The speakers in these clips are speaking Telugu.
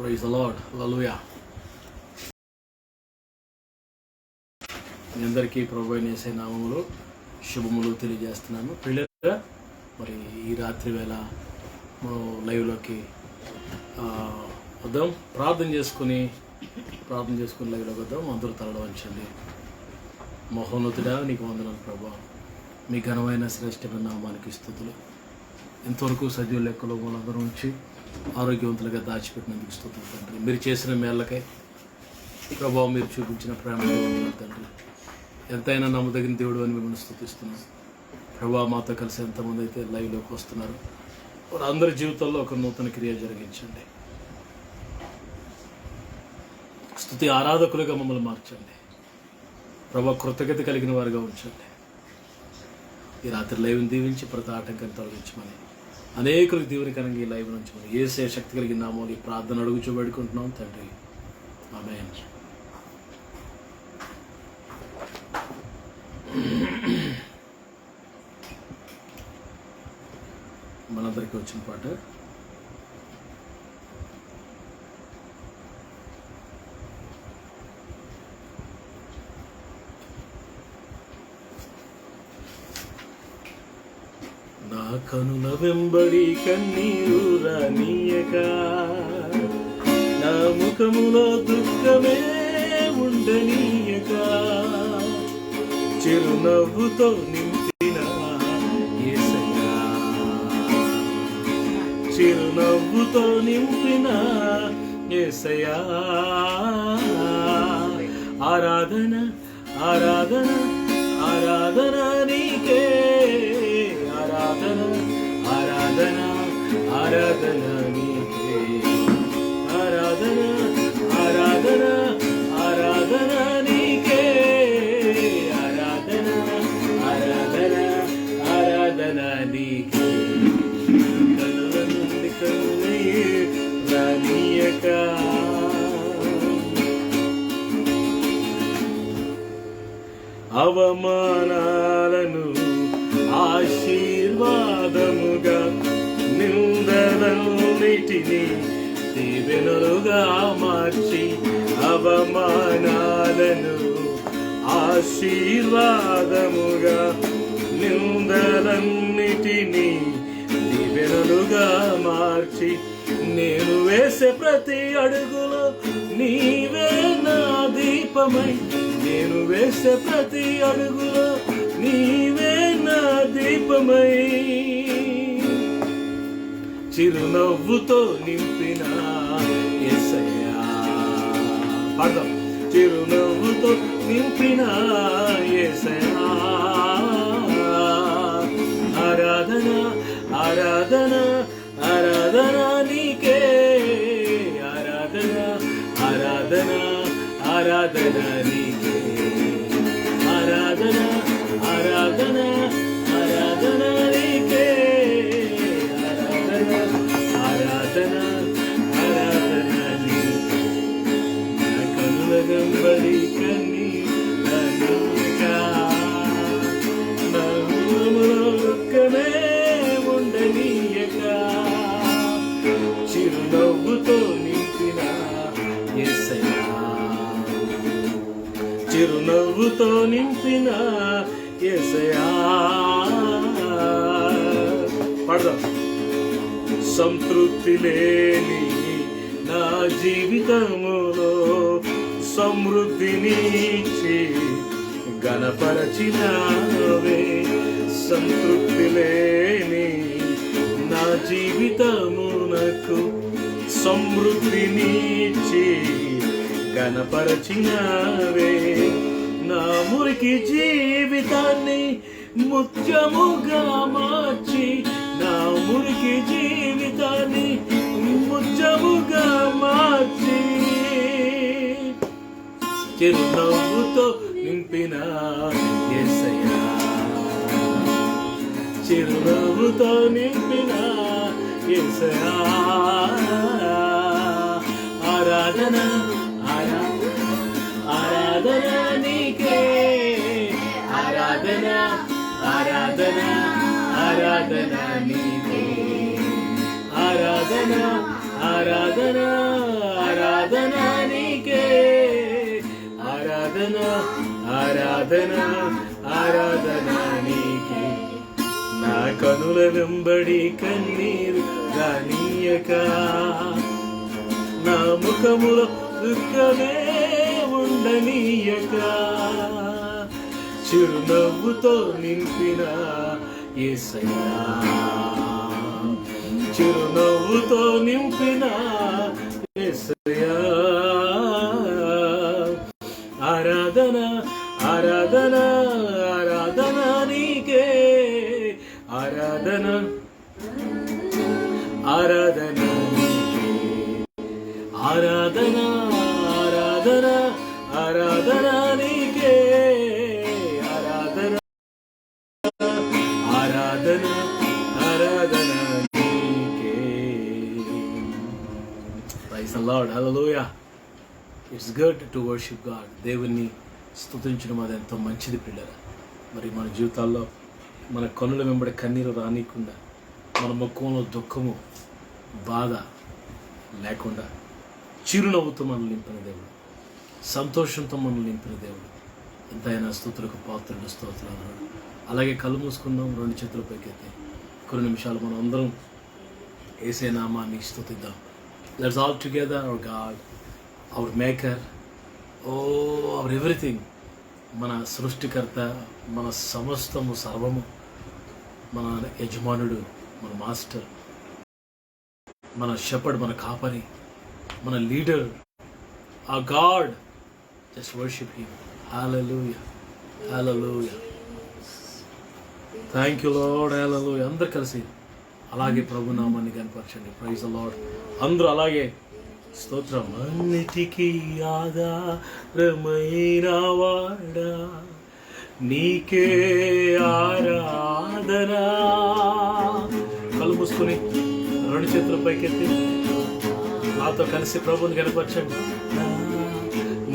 Praise the lord. హల్లెలూయా. మీ అందరికీ ప్రభువైన యేసయ్య నామములో శుభములు తెలియజేస్తున్నాను. ప్రియులారా, మరి ఈ రాత్రి వేళ మనం లైవ్లోకి వద్దాం. ప్రార్థన చేసుకుని లైవ్లోకి వద్దాం. అందరూ తలలు వంచండి. మహోన్నతుడా, నీకు వందనాలు ప్రభువా. మీ ఘనమైన శ్రేష్టమైన నామానికి స్తుతులు. ఇంతవరకు సజీవ లెక్కలో మనందరం ఉంచి ఆరోగ్యవంతులుగా దాచిపెట్టినందుకు స్తుతులు తండ్రి. మీరు చేసిన మేళ్ళకై ప్రభావం, మీరు చూపించిన ప్రేమలో తండ్రి. ఎంతైనా నమ్మదగిన దేవుడు అని మిమ్మల్ని స్తుతిస్తున్నాం ప్రభా. మాతో కలిసి ఎంతమంది అయితే లైవ్లోకి వస్తున్నారు, వారందరి జీవితాల్లో ఒక నూతన క్రియ జరిగించండి. స్తుతి ఆరాధకులుగా మమ్మల్ని మార్చండి ప్రభా. కృతజ్ఞత కలిగిన వారిగా ఉంచండి. ఈ రాత్రి లైవ్ని దీవించి ప్రతి ఆటంకాన్ని తొలగించమని, అనేకులకు దీవెనకరంగా ఈ లైవ్ నుంచి మనం యేసే శక్తి కలిగిన నామములో ఈ ప్రార్థన అడుగుచూబడుకుంటున్నాం తండ్రి. ఆమేన్. మనందరికీ వచ్చిన పాట నా కనుల వెంబడి కన్నీరు రానీయక, నా ముఖములో దుఃఖమే ఉండనీయక, చిరునవ్వుతో నింపిన యేసయ్యా, చిరునవ్వుతో నింపిన యేసయ్యా. ఆరాధన ఆరాధన ఆరాధన నీకే, ఆరాధన ఆరాధన ఆరాధన నీకే, ఆరాధన ఆరాధన ఆరాధన నీకే, ఆరాధన ఆరాధన ఆరాధన నీకే. కనుల నుండి కన్నీరు రానీయక, అవమానాలను ఆశీర్వాదముగా, నిందలన్నిటినీ దీవెనలుగా మార్చి, అవమానాలను ఆశీర్వాదముగా, నిందలన్నిటినీ దీవెనలుగా మార్చి, నేను వేసే ప్రతి అడుగులో నీవే నా దీపమై, నేను వేసే ప్రతి అడుగులో నీవే నా దీపమై, చిరునవ్వుతో నింపిన యేసయ్యా. పాడదాం. చిరునవ్వుతో నింపిన యేసయ్యా. ఆరాధన ఆరాధన ఆరాధన నీకే, ఆరాధన ఆరాధన ఆరాధన నీకే, ఆరాధన ఆరాధన ఆరాధన నీకే, ఆరాధన ఆరాధన ఆరాధన నీకే. నా కనుల వెంబడి కన్నీరు రానీయక, నా ముఖములో దుఃఖమే ఉండనీయక, చిరునవ్వుతో నింపిన యేసయ్యా, చిరునవ్వుతో నింపిన యేసయ్యా. పడదాం. సంతృప్తి లేని నా జీవితములో సమృద్ధినిచ్చి గణపరచినావే, సంతృప్తి లేని నా జీవితమునకు సమృద్ధినిచ్చి గణపరచినావే, నా మురికి జీవితాన్ని ముత్యముగా మార్చి, నా మురికి జీవితాన్ని ముత్యముగా మార్చి, చిరునవ్వుతో నింపిన యేసయ్యా, చిరునవ్వుతో నింపిన యేసయ్యా. ఆరాధన ఆరాధన నీకే, ఆరాధన ఆరాధన ఆరాధన నీకే, ఆరాధన ఆరాధన ఆరాధన నీకే, ఆరాధన ఆరాధన ఆరాధన నీకే. నా కనుల వెంబడి కన్నీరు రానీయక, నా ముఖములో దుఃఖమే ఉండనీయక, చిరునవ్వుతో నింపిన యేసయ్యా, చిరునవ్వుతో నింపిన యేసయ్యా. ఆరాధన ఆరాధన ఆరాధన నీకే, ఆరాధన ఆరాధన ఆరాధన ఆరాధన ఆరాధన నీకే, ఆరాధన ఆరాధన ఆరాధన నీకే. Praise the lord, hallelujah. It's good to worship God. దేవుణ్ణి స్తుతించడం అది ఎంతో మంచిది పిల్లరా. మరి మన జీవితాల్లో మన కన్నుల వెంబడి కన్నీరు రానికుండా, మన ముఖంలో దుఃఖము బాధ లేకుండా చిరునవ్వుతో మనల్ని నింపిన దేవుడు, సంతోషంతో మనల్ని నింపిన దేవుడు. ఎంతైనా స్తుతులకు పాత్రుడు, స్తోత్రాలు. అలాగే కళ్ళు మూసుకుందాం, రెండు చేతుల పైకెత్తి కొన్ని నిమిషాలు మనం అందరం యేసే నామాన్ని స్తుతిద్దాం. Let's all together our god, our maker, our everything. మన సృష్టికర్త, మన సమస్తము సర్వము, మన యజమానుడు, మన మాస్టర్, మన షెపర్డ్, మన కాపరి, మన లీడర్, ఆ god. Just worship him. Hallelujah, hallelujah. Thank you lord, hallelujah. అందరు కలిసి అలాగే ప్రభు నామాన్ని కనపరచండి. Praise the lord. అందరూ అలాగే స్తోత్రం. అన్నిటికీ ఆధారమైన వాడా, నీకే ఆరాధన. కళ్ళు మూసుకొని రెండు చేతుల పైకెత్తి నాతో కలిసి ప్రభుని కనపరచండి.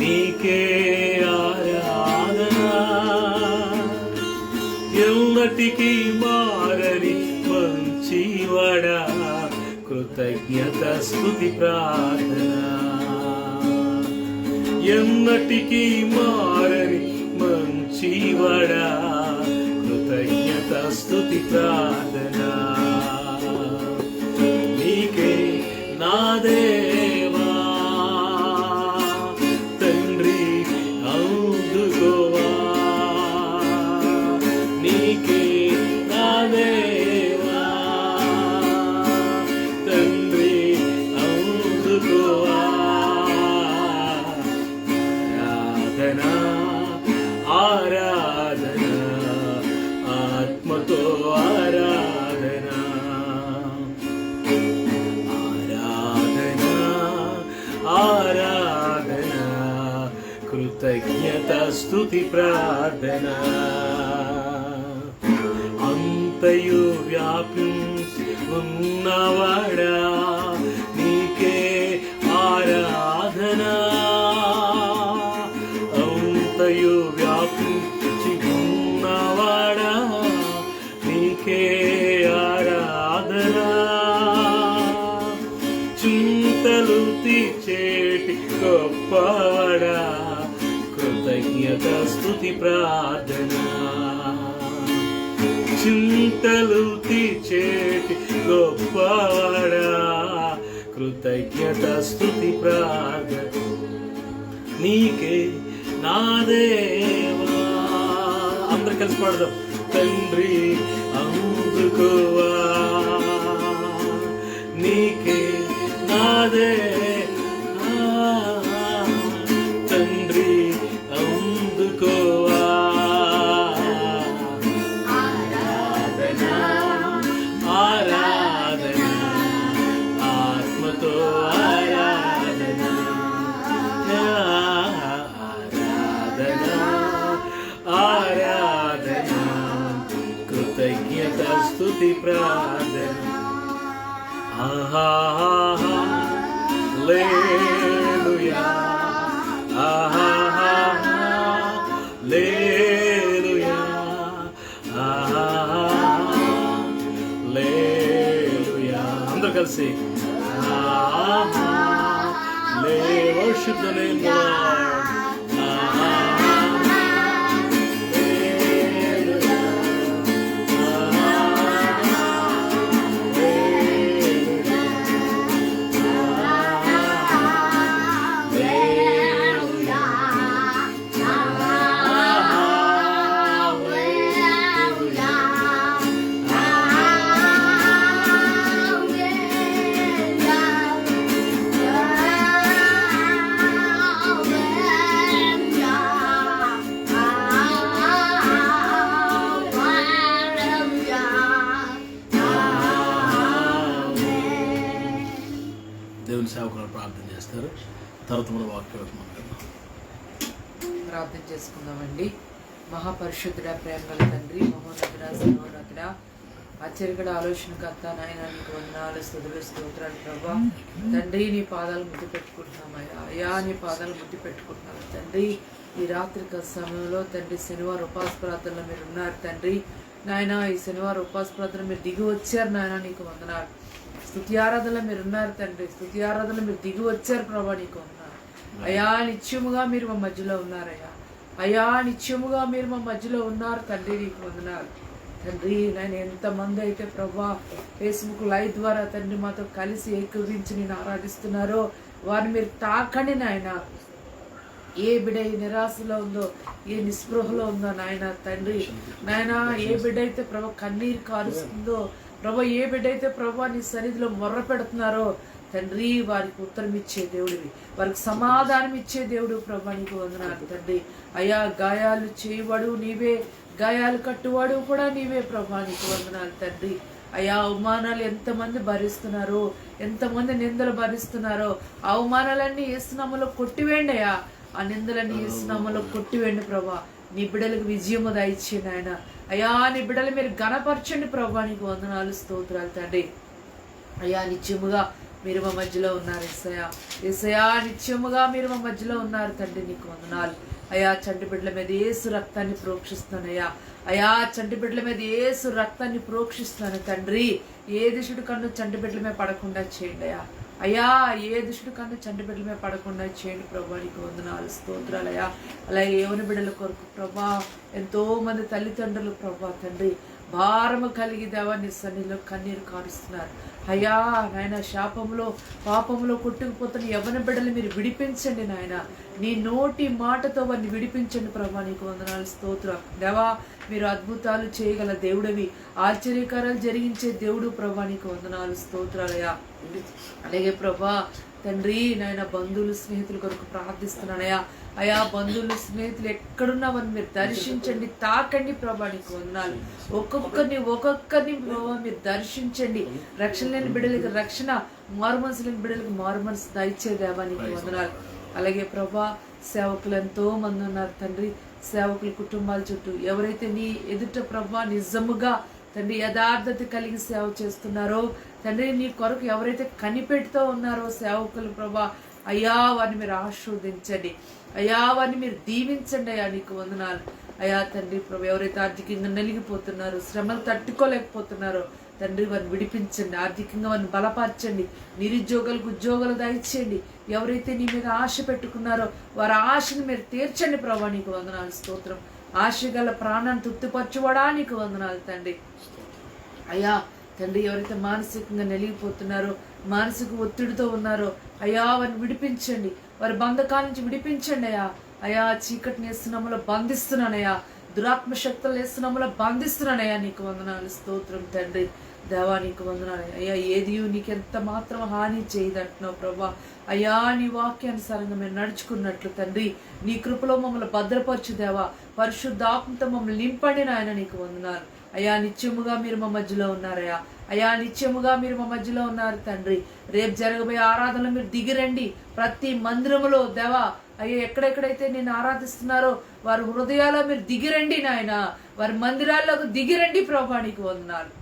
నీకే ఆరాధన, ఎన్నటికీ మారని మంచివాడా, కృతజ్ఞత స్తుతి ప్రార్థన. ఎన్నటికీ మారని మంచివాడా, కృతజ్ఞత స్తుతి ప్రార్థన. నీకే నా దేవా తండ్రి అందుకోవా, నీకే నా దేవా తండ్రి అందుకోవా. ఆరాధన ఆరాధన ఆత్మతో ఆరాధన, ఆరాధన ఆరాధన కృతజ్ఞత స్తుతి ప్రార్థన. అంతయు వ్యాపించి ఉన్నవాడా, నీకే ఆరాధన. అంతయు వ్యాపించి ఉన్నవాడా, నీకే ఆరాధన. చింతలు తీర్చేటి గొప్పవాడా, కృతజ్ఞత స్తుతి ప్రార్థన. చింతలు తీర్చేటి గొప్పవాడా, కృతజ్ఞత స్తుతి ప్రార్థన. నీకే నా దేవా. అందరు కలిసి పాడదాం. తండ్రి అందుకోవా, నీకే నా దేవా తండ్రి అందుకోవా. ఆరాధన ఆరాధన ఆత్మతో ఆరాధన, ఆరాధన ఆరాధన కృతజ్ఞత స్తుతి ప్రార్థన. ఆహా హల్లెలూయా, ఆహా హల్లెలూయా, ఆహా హల్లెలూయా. అందరూ కలిసి ఆహా హల్లెలూయా. worship the name of the Lord. దేవుని సేవకులు ప్రార్థన చేస్తారు. తర్వాత మన వాక్యం ప్రార్థన చేసుకుందామండి. మహాపరిశుద్ధుడా, ప్రేమగల తండ్రి, మహోన్నతుడా, సర్వోన్నతుడా, ఆశ్చర్యకర ఆలోచనకర్త నాయన, నీకు వందనాలు, స్తుతులు, స్తోత్రాలు ప్రభా. తండ్రి నీ పాదాలు ముద్దు పెట్టుకుంటున్నామయ్యా. అయ్యా నీ పాదాలు ముద్దు పెట్టుకుంటున్నాము తండ్రి. ఈ రాత్రిక సమయంలో తండ్రి శనివారం ఉపాస ప్రార్థనలో మీరు ఉన్నారు తండ్రి. నాయన ఈ శనివారం ఉపాస ప్రార్థన మీరు దిగి వచ్చారు నాయన, నీకు వందనాలు. స్తుతి ఆరాధనలో మీరు ఉన్నారు తండ్రి. స్తుతి ఆరాధనలో మీరు దిగి వచ్చారు ప్రభా, నీకు వందనాలు. అయా నిత్యముగా మీరు మా మధ్యలో ఉన్నారయ్యా. అయా నిత్యముగా మీరు మా మధ్యలో ఉన్నారు తండ్రి, నీకు వందనాలు తండ్రి. నేను ఎంతమంది అయితే ప్రభా ఫేస్బుక్ లైవ్ ద్వారా తండ్రి మాతో కలిసి ఏకీవించి నేను ఆరాధిస్తున్నారో వారిని మీరు తాకండి నాయన. ఏ బిడ్డ ఈ నిరాశలో ఉందో, ఏ నిస్పృహలో ఉందో నాయన తండ్రి, నాయన ఏ బిడ్డ అయితే ప్రభా కన్నీరు కారుస్తుందో ప్రభా, ఏ బిడ్డ అయితే ప్రభా నీ సన్నిధిలో మొర్ర పెడుతున్నారో తండ్రి, వారికి ఉత్తరం ఇచ్చే దేవుడివి, వారికి సమాధానం ఇచ్చే దేవుడు ప్రభా, నీకు వందనాలు తండ్రి. అయ్యా గాయాలు చేయవాడు నీవే, గాయాలు కట్టువాడు కూడా నీవే ప్రభా, నీకు వందనాలు తండ్రి. అయ్యా అవమానాలు ఎంతమంది భరిస్తున్నారో, ఎంతమంది నిందలు భరిస్తున్నారో, ఆ అవమానాలన్నీ యేసునామములో కొట్టివేయండి అయ్యా. ఆ నిందలన్నీ యేసునామములో కొట్టివేయండి ప్రభా. నీ బిడ్డలకు విజయము దయచేయండి ఆయన. అయ్యా నీ బిడ్డలు మీరు ఘనపరచండి ప్రభా, నీకు వందనాలు, స్తోత్రాలు తండ్రి. అయ్యా నిత్యముగా మీరు మా మధ్యలో ఉన్నారు యేసయ్యా. యేసయ్యా నిత్యముగా మీరు మా మధ్యలో ఉన్నారు తండ్రి, నీకు వందనాలు. అయ్యా చంటి బిడ్డల మీద యేసు రక్తాన్ని ప్రోక్షిస్తున్నానయ్యా. అయ్యా చంటి బిడ్డల మీద యేసు రక్తాన్ని ప్రోక్షిస్తున్నాను తండ్రి. ఏ దుష్టుడి కన్ను చంటి బిడ్డల మీద పడకుండా చేయండి అయ్యా. అయ్యా ఏ దుష్టుడి కన్ను చంటి బిడ్డల మీద పడకుండా చేయండి ప్రభా, నీకు వందనాలు, స్తోత్రాలు అయ్యా. అలాగే యవన బిడ్డల కొరకు ప్రభా, ఎంతో మంది తల్లిదండ్రులు ప్రభా తండ్రి భారము కలిగి దేవాన్ని సన్నిధిలో కన్నీరు కారుస్తున్నారు అయ్యా. నాయన శాపంలో పాపంలో కొట్టుకుపోతున్న యవన బిడ్డలు మీరు విడిపించండి నాయన. నీ నోటి మాటతో వారిని విడిపించండి ప్రభా, నీకు వందనాలు, స్తోత్రం దేవా. మీరు అద్భుతాలు చేయగల దేవుడివి, ఆశ్చర్యకారాలు జరిగించే దేవుడు ప్రభా, నీకు వందనాలు, స్తోత్రాలయ్యా. అలాగే ప్రభా తండ్రి నాయన బంధువులు స్నేహితుల కొరకు ప్రార్థిస్తున్నానయ్యా. అయా బంధువులు స్నేహితులు ఎక్కడున్నా వారిని మీరు దర్శించండి, తాకండి ప్రభా, నీకు వందనాలు. ఒక్కొక్కరిని ప్రభా మీరు దర్శించండి. రక్షణ లేని బిడ్డలకి రక్షణ, మారు మనసు లేని బిడ్డలకి మారు మనసు దయచేదేవా, నీకు వందనాలు. అలాగే ప్రభా సేవకులు ఎంతో మంది ఉన్నారు తండ్రి. సేవకుల కుటుంబాల చుట్టూ ఎవరైతే నీ ఎదుట ప్రభా నిజముగా తండ్రి యథార్థత కలిగి సేవ చేస్తున్నారో తండ్రి, నీ కొరకు ఎవరైతే కనిపెడుతూ ఉన్నారో సేవకులు ప్రభా, అయ్యా వారిని మీరు ఆశీర్వదించండి అయ్యా, వారిని మీరు దీవించండి అయ్యా, నీకు వందనాలు. అయ్యా తండ్రి ప్రభా ఎవరైతే ఆర్థికంగా నలిగిపోతున్నారో, శ్రమలు తట్టుకోలేకపోతున్నారో తండ్రి వారిని విడిపించండి, ఆర్థికంగా వారిని బలపరచండి, నిరుద్యోగులకు ఉద్యోగాలు దయచేయండి. ఎవరైతే నీ మీద ఆశ పెట్టుకున్నారో వారి ఆశను మీరు తీర్చండి ప్రభా, నీకు వందనాలు, స్తోత్రం. ఆశ గల ప్రాణాన్ని తృప్తిపరచువాడా, నీకు వందనాలు తండ్రి. అయ్యా తండ్రి ఎవరైతే మానసికంగా నలిగిపోతున్నారో, మానసిక ఒత్తిడితో ఉన్నారో అయ్యా వారిని విడిపించండి, వారి బంధకాల నుంచి విడిపించండి అయ్యా. అయ్యా చీకటిని యేసునామములో బంధిస్తున్నానయ్యా, దురాత్మ శక్తులు యేసునామములో బంధిస్తున్నానయ్యా, నీకు వందనాలు, స్తోత్రం తండ్రి. దేవా నీకు వందనాలు అయ్యా. ఏది నీకెంత మాత్రం హాని చేయదంటున్నావు ప్రభా. అయ్యా నీ వాక్యానుసారంగా మేము నడుచుకున్నట్లు తండ్రి నీ కృపలో మమ్మల్ని భద్రపరచు దేవా. పరిశుద్ధాత్మతో మమ్మల్ని నింపండి నాయన, నీకు వందనాలు అయ్యా. నిత్యముగా మీరు మా మధ్యలో ఉన్నారయ్యా. అయ్యా నిత్యముగా మీరు మా మధ్యలో ఉన్నారు తండ్రి. రేపు జరగబోయే ఆరాధనలో మీరు దిగిరండి. ప్రతి మందిరములో దేవా అయ్యా ఎక్కడెక్కడైతే నేను ఆరాధిస్తున్నారో వారి హృదయాల్లో మీరు దిగిరండి నాయన, వారి మందిరాల్లోకి దిగిరండి ప్రభా, నీకు వందనాలు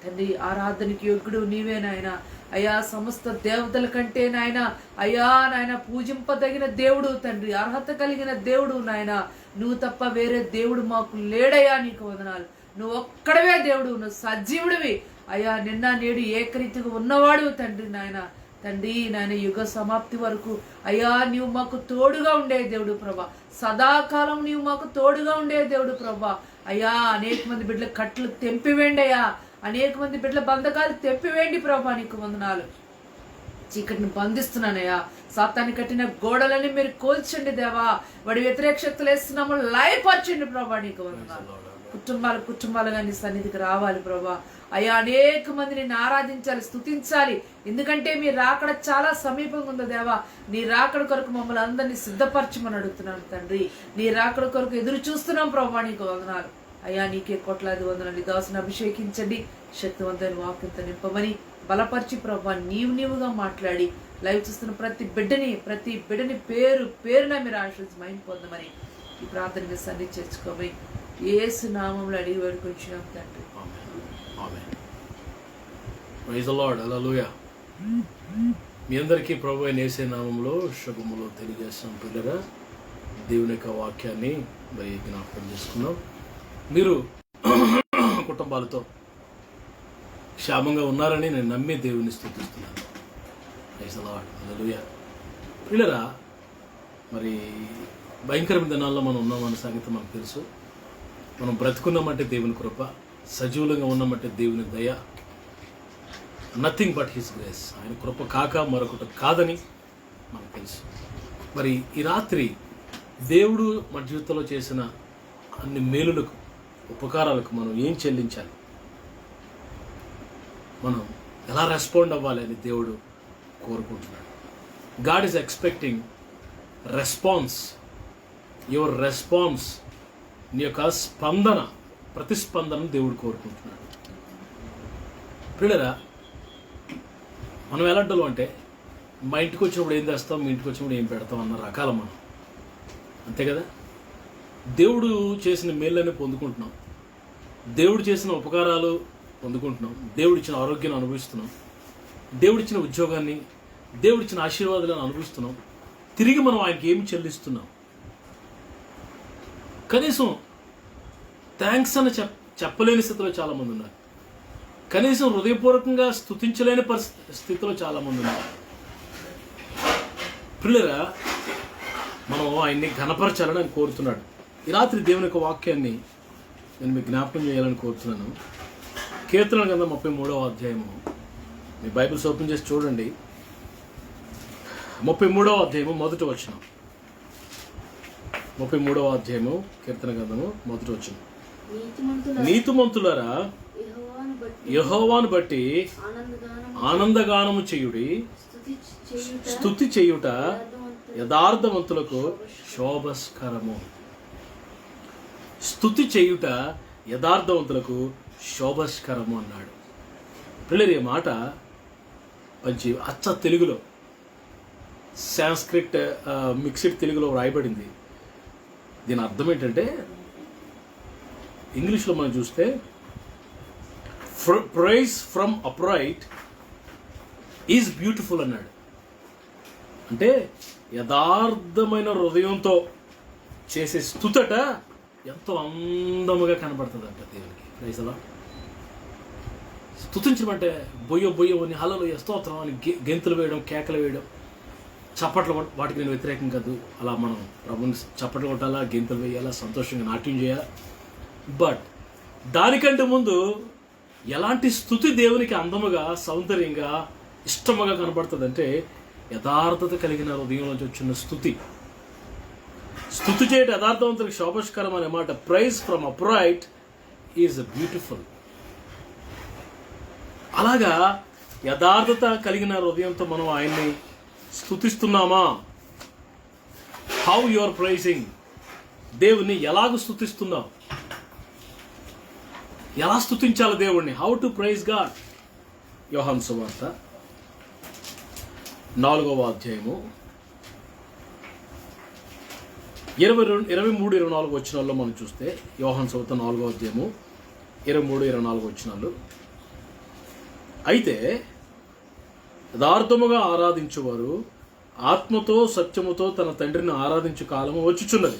తండ్రి. ఆరాధనకి యోగ్యుడు నీవే నాయన. అయ్యా సమస్త దేవతల కంటే నాయన అయ్యా నాయన పూజింపదగిన దేవుడు తండ్రి, అర్హత కలిగిన దేవుడు నాయన. నువ్వు తప్ప వేరే దేవుడు మాకు లేడయ్యా, నీకు వందనాలు. నువ్వు ఒక్కడవే దేవుడు, నువ్వు సజీవుడివి అయ్యా. నిన్న నేడు ఏకరీతిగా ఉన్నవాడు తండ్రి నాయన. తండ్రి నాయన యుగ సమాప్తి వరకు అయ్యా నీవు మాకు తోడుగా ఉండే దేవుడు ప్రభా, సదాకాలం నీవు మాకు తోడుగా ఉండే దేవుడు ప్రభా. అయ్యా అనేక మంది బిడ్డల కట్లు తెంపివేయండి అయ్యా, అనేక మంది బిడ్డల బంధకాలు తెంపివేయండి ప్రభా. నీకు వందనాలు. చీకటిని బంధిస్తున్నానయ్యా, సాతాన్ని కట్టిన గోడలని మీరు కోల్చండి దేవా. వాడి వ్యతిరేక శక్తులు వేస్తున్నాము, లయపరచండి ప్రభా. నీకు వందనాలు. కుటుంబాలుగా నీ సన్నిధికి రావాలి ప్రభా. అయ్యా అనేక మంది నిన్ను ఆరాధించాలి, స్తుతించాలి. ఎందుకంటే మీ రాకడ చాలా సమీపంగా ఉందో దేవా. నీ రాకడ కొరకు మమ్మల్ని అందరినీ సిద్ధపరచమని అడుగుతున్నాను తండ్రి. నీ రాకడ కొరకు ఎదురు చూస్తున్నాం ప్రభా. నీకు వందనాలు అయ్యా. నీకే కోట్లాది వందనాలు. దాసుని అభిషేకించండి, శక్తివంతమైన వాక్యంతో నింపమని బలపరిచి ప్రభా నీవుగా మాట్లాడి లైవ్ చూస్తున్న ప్రతి బిడ్డని పేరు పేరున మీరు ఆశీర్వదించి మహిమ పొందమని ఈ ప్రార్థన మీద సన్నిధి చేర్చుకోమని యేసు నామములో అడిగి వేడుకొంచున్నాం తండ్రి. Praise the lord. హల్లెలూయా. మీ అందరికీ ప్రభు అయిన యేసు నామములో శుభములు తెలియజేస్తాం. పిల్లరా, దేవుని యొక్క వాక్యాన్ని మరి జ్ఞాపకం చేసుకున్నాం. మీరు కుటుంబాలతో క్షేమంగా ఉన్నారని నేను నమ్మి దేవుని స్తుతిస్తున్నాను. Praise the lord. హల్లెలూయా. పిల్లరా, మరి భయంకరమైన దినాల్లో మనం ఉన్నామన్న సంగతి మనకు తెలుసు. మనం బ్రతుకున్నామంటే దేవుని కృప, సజీవులంగా ఉన్నామంటే దేవుని దయ. Nothing but his grace. ఆయన కృప కాక మరొకటి కాదని మనకు తెలుసు. మరి ఈ రాత్రి దేవుడు మన జీవితంలో చేసిన అన్ని మేలులకు, ఉపకారాలకు మనం ఏం చెల్లించాలి, మనం ఎలా రెస్పాండ్ అవ్వాలి అని దేవుడు కోరుకుంటున్నాడు. God is expecting response. Your response, నీ యొక్క స్పందన, ప్రతిస్పందన దేవుడు కోరుకుంటున్నాడు. పిల్లరా, మనం ఎలాంటి అంటే మా ఇంటికి వచ్చినప్పుడు ఏం చేస్తాం, మీ ఇంటికి వచ్చినప్పుడు ఏం పెడతాం అన్న రకాల మనం, అంతే కదా. దేవుడు చేసిన మేళ్ళని పొందుకుంటున్నాం, దేవుడు చేసిన ఉపకారాలు పొందుకుంటున్నాం, దేవుడు ఇచ్చిన ఆరోగ్యాన్ని అనుభవిస్తున్నాం, దేవుడు ఇచ్చిన ఉద్యోగాన్ని, దేవుడు ఇచ్చిన ఆశీర్వాదాలను అనుభవిస్తున్నాం. తిరిగి మనం ఆయనకి ఏమి చెల్లిస్తున్నాం? కనీసం థ్యాంక్స్ అని చెప్పలేని స్థితిలో చాలామంది ఉన్నారు. కనీసం హృదయపూర్వకంగా స్తుతించలేని స్థితిలో చాలామంది ఉన్నారు. పిల్లరా, మనం ఆయన్ని ఘనపరచాలని ఆయన కోరుతున్నాడు. ఈ రాత్రి దేవుని యొక్క వాక్యాన్ని నేను మీకు జ్ఞాపకం చేయాలని కోరుతున్నాను. కీర్తనల గ్రంథం 33వ అధ్యాయము, మీ బైబిల్స్ ఓపెన్ చేసి చూడండి. 33వ అధ్యాయము మొదటి వచనం. 33వ అధ్యాయము కీర్తన గ్రంథము మొదటి వచనం. నీతిమంతులారా యెహోవాను బట్టి ఆనందగానము చేయుడి, స్తుతి చేయుట యథార్థవంతులకు శోభస్కరము. స్తుతి చేయుట యథార్థవంతులకు శోభస్కరము అన్నాడు. పిల్లలు, ఈ మాట మంచి అచ్చ తెలుగులో, సాంస్క్రిట్ మిక్స్డ్ తెలుగులో రాయబడింది. దీని అర్థం ఏంటంటే, ఇంగ్లీష్లో మనం చూస్తే praise from upright is beautiful అన్నాడు. అంటే యథార్థమైన హృదయంతో చేసే స్తుతట ఎంతో అందముగా కనబడుతుందంట దేవునికి. ప్రైజ్ అలా స్తుతించడం అంటే బొయ్య అని, హల్లెలూయా స్తోత్రం అని గెంతులు వేయడం, కేకలు వేయడం, చప్పట్లు, వాటికి నేను వ్యతిరేకం కాదు. అలా మనం ప్రభుని చప్పట్లు కొట్టాలా, గెంతులు వేయాలా, సంతోషంగా నాట్యం చేయాలి. బట్ దానికంటే ముందు ఎలాంటి స్తుతి దేవునికి అందముగా, సౌందర్యంగా, ఇష్టముగా కనబడుతుందంటే యథార్థత కలిగిన హృదయం నుంచి వచ్చిన స్తుతి. స్తుతి చేయడం యథార్థవంతులకు శోభస్కరం అనే మాట. Praise from upright is beautiful. అలాగా యథార్థత కలిగిన హృదయంతో మనం ఆయన్ని స్తుతిస్తున్నామా? How you are praising? దేవుణ్ణి ఎలాగ స్తుతిస్తున్నావు? ఎలా స్తుతించాలి దేవుణ్ణి? How to praise god? Yohanu సువార్త 4వ అధ్యాయము 23-24 వచనాల్లో మనం చూస్తే, యోహాను సువార్త 4వ అధ్యాయము 23-24 వచనాలు. అయితే యథార్థముగా ఆరాధించువారు ఆత్మతో సత్యముతో తన తండ్రిని ఆరాధించు కాలము వచ్చుచున్నది,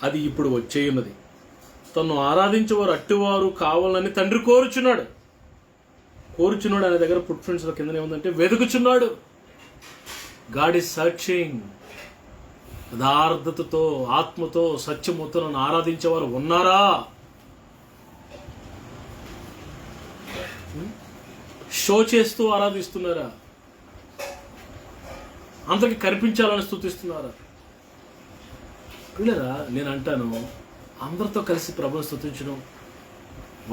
అది ఇప్పుడు వచ్చేయున్నది. తను ఆరాధించేవారు అట్టివారు కావాలని తండ్రి కోరుచున్నాడు. కోరుచున్నాడు అనే దగ్గర ఫుట్ ప్రింట్స్లో కింద ఏముందంటే వెతుకుచున్నాడు. God is searching. యథార్థతతో, ఆత్మతో, సత్యముతో నన్ను ఆరాధించేవారు ఉన్నారా? షో చేస్తూ ఆరాధిస్తున్నారా? అంతకి కనిపించాలని స్తుతిస్తున్నారా? పిల్లరా, నేను అంటాను, అందరితో కలిసి ప్రభుని స్తుతించడం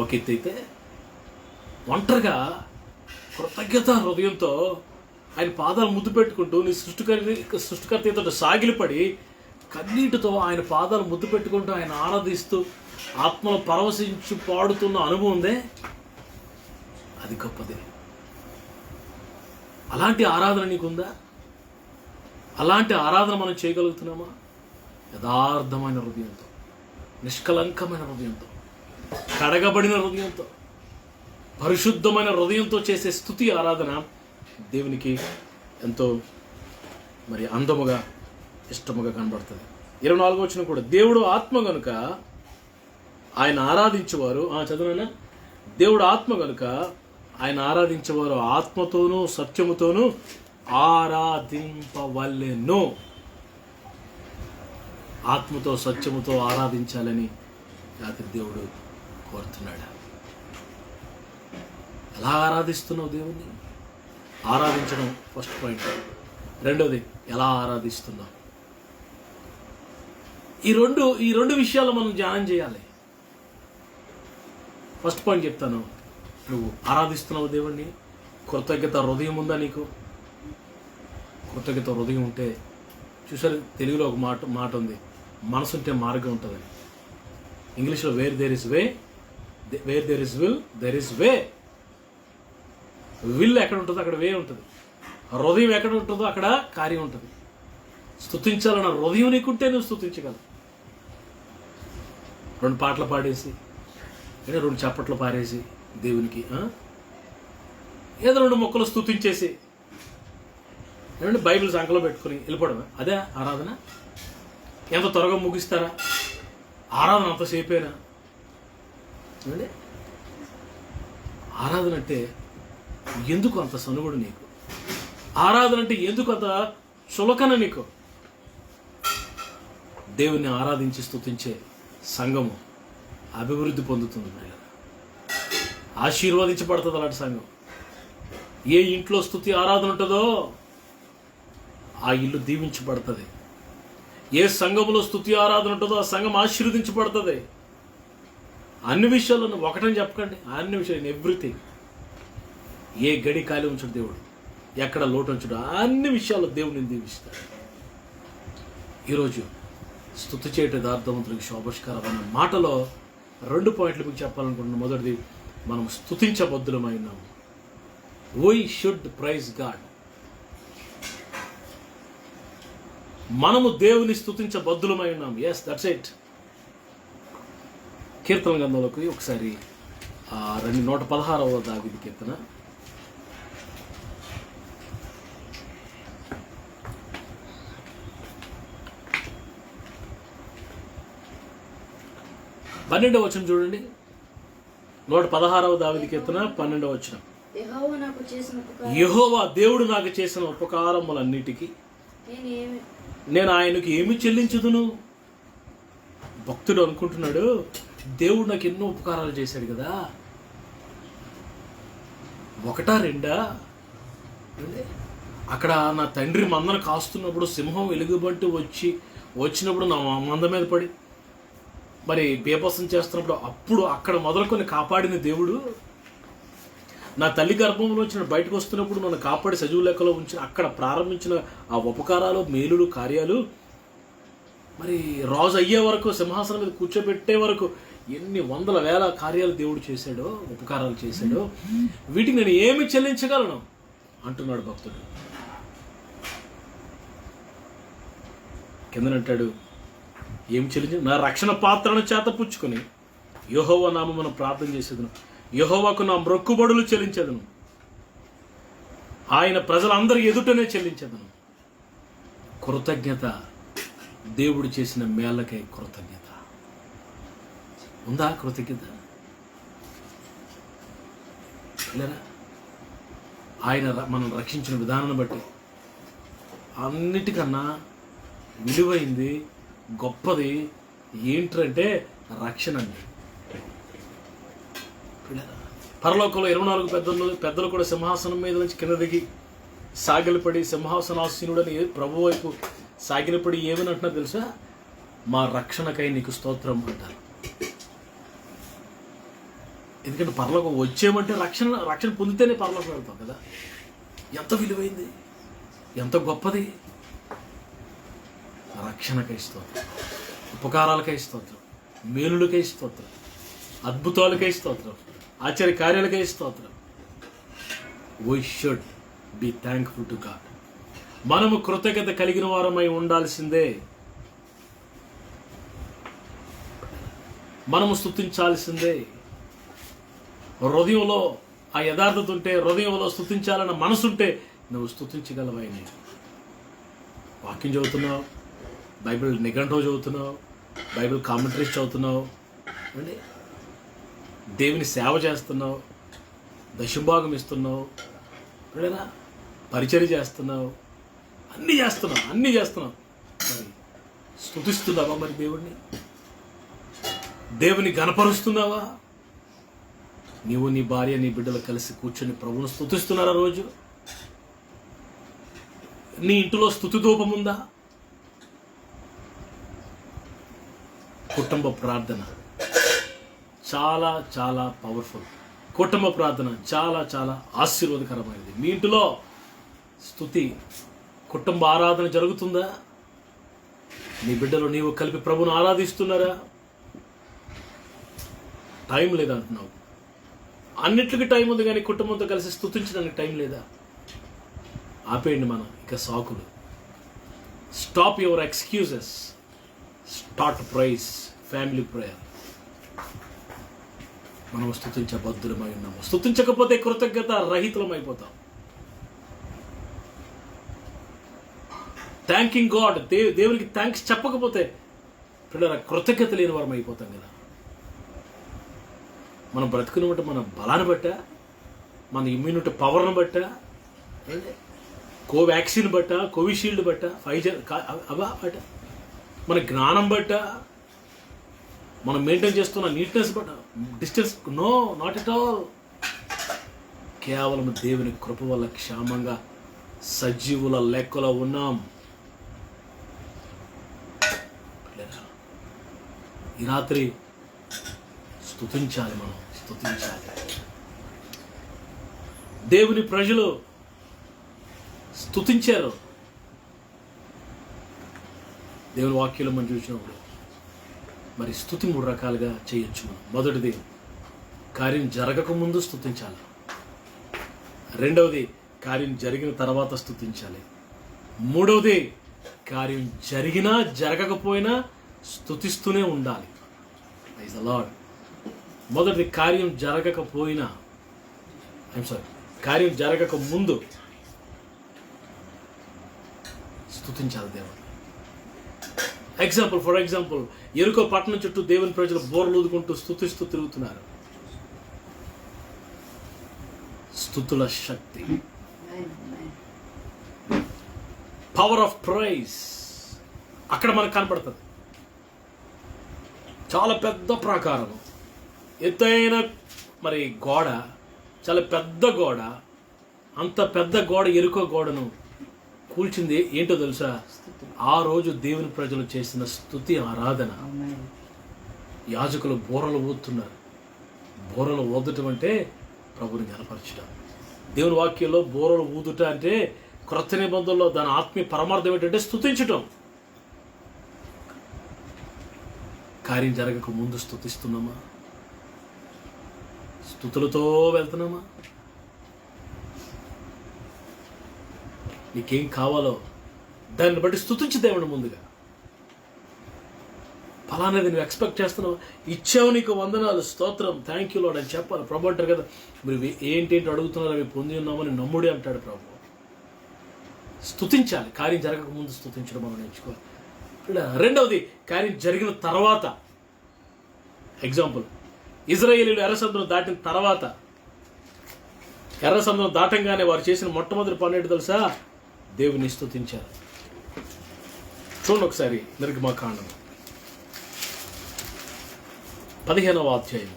ఒక ఎత్తు అయితే, ఒంటరిగా కృతజ్ఞత హృదయంతో ఆయన పాదాలు ముద్దు పెట్టుకుంటూ నీ సృష్టికర్త ఎదుట సాగిలిపడి కన్నీటితో ఆయన పాదాలు ముద్దు పెట్టుకుంటూ ఆయన ఆరాధిస్తూ ఆత్మలో పరవశించి పాడుతున్న అనుభవం ఉందే, అది గొప్పది. అలాంటి ఆరాధన నీకుందా? అలాంటి ఆరాధన మనం చేయగలుగుతున్నామా? యథార్థమైన హృదయంతో, నిష్కలంకమైన హృదయంతో, కడగబడిన హృదయంతో, పరిశుద్ధమైన హృదయంతో చేసే స్తుతి ఆరాధన దేవునికి ఎంతో మరి అందముగా, ఇష్టముగా కనబడుతుంది. 24వ వచనం కూడా, దేవుడు ఆత్మ గనుక ఆయన ఆరాధించేవారు, చదువునా, దేవుడు ఆత్మ గనుక ఆయన ఆరాధించేవారు ఆత్మతోనూ సత్యముతోనూ ఆరాధింపవలెను. ఆత్మతో సత్యముతో ఆరాధించాలని రాత్రి దేవుడు కోరుతున్నాడు. ఎలా ఆరాధిస్తున్నావు దేవుణ్ణి? ఆరాధించడం ఫస్ట్ పాయింట్. రెండోది, ఎలా ఆరాధిస్తున్నావు? ఈ రెండు విషయాలు మనం ధ్యానం చేయాలి. ఫస్ట్ పాయింట్ చెప్తాను. నువ్వు ఆరాధిస్తున్నావు దేవుణ్ణి, కృతజ్ఞత హృదయం ఉందా నీకు? కృతజ్ఞత హృదయం ఉంటే, చూసారు తెలుగులో ఒక మాట ఉంది, మనసు ఉంటే మార్గం ఉంటుందని. ఇంగ్లీష్లో where there is way, where there is will there is way. Will ఎక్కడ ఉంటుందో అక్కడ వే ఉంటుంది. హృదయం ఎక్కడ ఉంటుందో అక్కడ కార్యం ఉంటుంది. స్తుతించాలన్న హృదయం నీకుంటే నువ్వు స్తుతించగలవు. 2 పాటలు పాడేసి, 2 చప్పట్లు పారేసి దేవునికి, ఏదో 2 మొక్కలు స్తుతించేసి, ఏమంటే బైబిల్ సంకలో పెట్టుకుని వెళ్ళిపోవడమే అదే ఆరాధన? ఎంత త్వరగా ముగిస్తారా ఆరాధన? అంతసేపేనా? ఏమండి, ఆరాధన అంటే ఎందుకు అంత సనుగుడు నీకు? ఆరాధన అంటే ఎందుకు అంత చులకన నీకు? దేవుణ్ణి ఆరాధించి స్తుతించే సంఘము అభివృద్ధి పొందుతుంది, ఆశీర్వదించబడుతుంది. అలాంటి సంఘం, ఏ ఇంట్లో స్తుతి ఆరాధన ఉంటుందో ఆ ఇల్లు దీవించబడుతుంది. ఏ సంఘంలో స్తుతి ఆరాధన ఉంటుందో ఆ సంఘం ఆశీర్వదించబడుతుంది. అన్ని విషయాలను ఒకటని చెప్పకండి, అన్ని విషయాలు, ఎవ్రీథింగ్. ఏ గడి ఖాళీ ఉంచడు దేవుడు, ఎక్కడ లోటు ఉంచడు, అన్ని విషయాల్లో దేవుడిని దీవిస్తాడు. ఈరోజు స్తుతి చేయట యథార్థవంతులకు శోభస్కరమైన మాటలో 2 పాయింట్లు మీకు చెప్పాలనుకుంటున్నాను. మొదటిది, మనం స్తుతించబద్దులమై ఉన్నాము. We should praise god. మనము దేవుని స్తుతించబద్దులమై ఉన్నాము. Yes, that's it. కీర్తన గ్రంథంలోకి ఒకసారి 116వ దావీదు కీర్తన, పన్నెండవ వచనం చూడండి. 116వ దావీదు కీర్తన 12వ వచనం. యెహోవా దేవుడు నాకు చేసిన ఉపకారములన్నిటికీ నేను ఆయనకు ఏమి చెల్లించుదును? భక్తుడు అనుకుంటున్నాడు, దేవుడు నాకు ఎన్నో ఉపకారాలు చేశాడు కదా, 1, 2? అక్కడ నా తండ్రి మందను కాస్తున్నప్పుడు సింహం ఎలుగుబంటి వచ్చినప్పుడు నా మంద మీద పడి మరి బేపసం చేస్తున్నప్పుడు అప్పుడు అక్కడ మొదలుకొని కాపాడిన దేవుడు, నా తల్లి గర్భంలో వచ్చిన బయటకు వస్తున్నప్పుడు నన్ను కాపాడి సజీవ లెక్కలో ఉంచిన అక్కడ ప్రారంభించిన ఆ ఉపకారాలు, మేలులు, కార్యాలు, మరి రాజు అయ్యే వరకు, సింహాసనం మీద కూర్చోబెట్టే వరకు ఎన్ని వందల వేల కార్యాలు దేవుడు చేశాడో, ఉపకారాలు చేశాడో, వీటికి నేను ఏమి చెల్లించగలను అంటున్నాడు భక్తుడు. కిందనంటాడు, ఏం చెల్లించు? నా రక్షణ పాత్రను చేత పుచ్చుకొని యెహోవా నామమున ప్రార్థన చేసేదను, యెహోవాకు నా మొక్కుబడులు చెల్లించేదను, ఆయన ప్రజలందరి ఎదుటనే చెల్లించేదను. కృతజ్ఞత, దేవుడు చేసిన మేళ్ళకై కృతజ్ఞత. ఉందా కృతజ్ఞత? లేరా? ఆయన మనం రక్షించిన విధానాన్ని బట్టి. అన్నిటికన్నా విలువైంది, గొప్పది ఏంటంటే రక్షణ అండి. పరలోకంలో 24 పెద్దలు కూడా సింహాసనం మీద నుంచి కింద దిగి సాగిలపడి సింహాసనాసీనుడని ప్రభు వైపు సాగిలపడి ఏమని అంటున్నారు తెలుసా? మా రక్షణకై నీకు స్తోత్రం అంటారు. ఎందుకంటే పరలోకం వచ్చేమంటే రక్షణ పొందితేనే పరలోకం వెళ్తాం కదా. ఎంత విలువైంది, ఎంత గొప్పది. రక్షణకై స్తోత్రం, ఉపకారాలకై స్తోత్రం, మేలులకై స్తోత్రం, అద్భుతాలకై స్తోత్రం, ఆశ్చర్య కార్యాలకై స్తోత్రం. We should be thankful to God. మనము కృతజ్ఞత కలిగిన వారమై ఉండాల్సిందే. మనము స్తుతించాల్సిందే. హృదయంలో ఆ యథార్థత ఉంటే, హృదయంలో స్తుతించాలన్న మనసుంటే నువ్వు స్తుతించగలవని. వాక్యం చదువుతున్నావు, బైబిల్ నిఘంటువు చదువుతున్నావు, బైబిల్ కామెంటరీస్ చదువుతున్నావు అండి, దేవుని సేవ చేస్తున్నావు, దశభాగం ఇస్తున్నావు, పరిచర్య చేస్తున్నావు, అన్నీ చేస్తున్నావు. మరి స్తుతిస్తున్నావా? మరి దేవుని గణపరుస్తున్నావా? నీవు, నీ భార్య, నీ బిడ్డలు కలిసి కూర్చొని ప్రభువును స్తుతిస్తున్నారా? రోజు నీ ఇంటిలో స్తుతి ధూపం ఉందా? కుటుంబ ప్రార్థన చాలా చాలా పవర్ఫుల్. కుటుంబ ప్రార్థన చాలా చాలా ఆశీర్వాదకరమైనది. మీ ఇంటిలో స్తుతి, కుటుంబ ఆరాధన జరుగుతుందా? నీ బిడ్డలు నీవు కలిపి ప్రభువును ఆరాధిస్తున్నారా? టైం లేదంటున్నావు. అన్నిటికీ టైం ఉంది, కానీ కుటుంబంతో కలిసి స్తుతించడానికి టైం లేదా? ఆపేయండి మనం ఇక సాకులు. Stop your excuses, start praise, family prayer. మనం స్తుతించే బద్ధులమై ఉన్నాము. స్తుతించకపోతే కృతజ్ఞత రహితులం అయిపోతాం. థ్యాంకింగ్ గాడ్, దేవునికి థ్యాంక్స్ చెప్పకపోతే పిల్లల కృతజ్ఞత లేని వారం అయిపోతాం కదా. మనం బ్రతుకుని బట్ట, మన బలాన్ని బట్ట, మన ఇమ్యూనిటీ పవర్ని బట్ట, కోవాక్సిన్ బట్ట, కోవిషీల్డ్ బట్ట, ఫైజర్ అవా బట్ట, మన జ్ఞానం బట్ట, మనం మెయింటైన్ చేస్తున్న నీట్నెస్ బట్ట, distance, no, not at all. కేవలం దేవుని కృప వల్ల క్షేమంగా సజీవుల లెక్కలో ఉన్నాం. ఈ రాత్రి స్తుతించాలి, మనం స్తుతించాలి. దేవుని ప్రజలు స్తుతించారు. దేవుని వాక్యంలో మనం చూసినప్పుడు మరి స్తుతి 3 రకాలుగా చేయొచ్చు. మనం మొదటిది కార్యం జరగక ముందు స్తుతించాలి. రెండవది కార్యం జరిగిన తర్వాత స్తుతించాలి. మూడవది కార్యం జరిగినా జరగకపోయినా స్తుతిస్తూనే ఉండాలి. Praise the Lord. మొదటిది కార్యం జరగకపోయినా, కార్యం జరగక ముందు స్తుతించాలి దేవుడు. ఫర్ ఎగ్జాంపుల్ ఎరుకో పట్టణం చుట్టూ దేవుని ప్రజలు బోర్లు ఊదుకుంటూ స్తుతిస్తూ తిరుగుతున్నారు. స్తుతుల శక్తి, పవర్ ఆఫ్ ప్రైజ్ అక్కడ మనకు కనపడుతుంది. చాలా పెద్ద ప్రాకారం, ఎత్తైన మరి గోడ, చాలా పెద్ద గోడ. అంత పెద్ద గోడ, ఎరుకో గోడను కూల్చింది ఏంటో తెలుసా? ఆ రోజు దేవుని ప్రజలు చేసిన స్తుతి ఆరాధన. యాజకులు బోరలు ఊదుతున్నారు. బోరలు ఊదటం అంటే ప్రభుని గణపరచడం. దేవుని వాక్యంలో బోరలు ఊదుట అంటే క్రొత్త నిబంధనలో దాని ఆత్మీయ పరమార్థం ఏంటంటే స్తుతించటం. కార్యం జరగక ముందు స్తుతిస్తున్నామా? స్తుతులతో వెళ్తున్నామా? నీకేం కావాలో దాన్ని బట్టి స్తుతించు దేవుని ముందుగా. ఫలానేది నువ్వు ఎక్స్పెక్ట్ చేస్తున్నావు, ఇచ్చావు, నీకు వందనాలు, స్తోత్రం, థ్యాంక్ యూ లార్డ్ అని చెప్పాలి. ప్రభు అంటారు కదా, మీరు ఏంటేంటి అడుగుతున్నారో అవి పొంది ఉన్నామని నమ్ముడే అంటాడు ప్రభు. స్తుతించాలి. కార్యం జరగక ముందు స్తుతించడం మనం నేర్చుకోవాలి. రెండవది కార్యం జరిగిన తర్వాత. ఎగ్జాంపుల్, ఇజ్రాయేలీలు ఎర్ర సముద్రం దాటిన తర్వాత ఎర్ర సముద్రం దాటంగానే వారు చేసిన మొట్టమొదటి పని ఏంటో తెలుసా? దేవుని స్తుతించారు. చూడండి ఒకసారి నిర్గమకాండం 15వ అధ్యాయం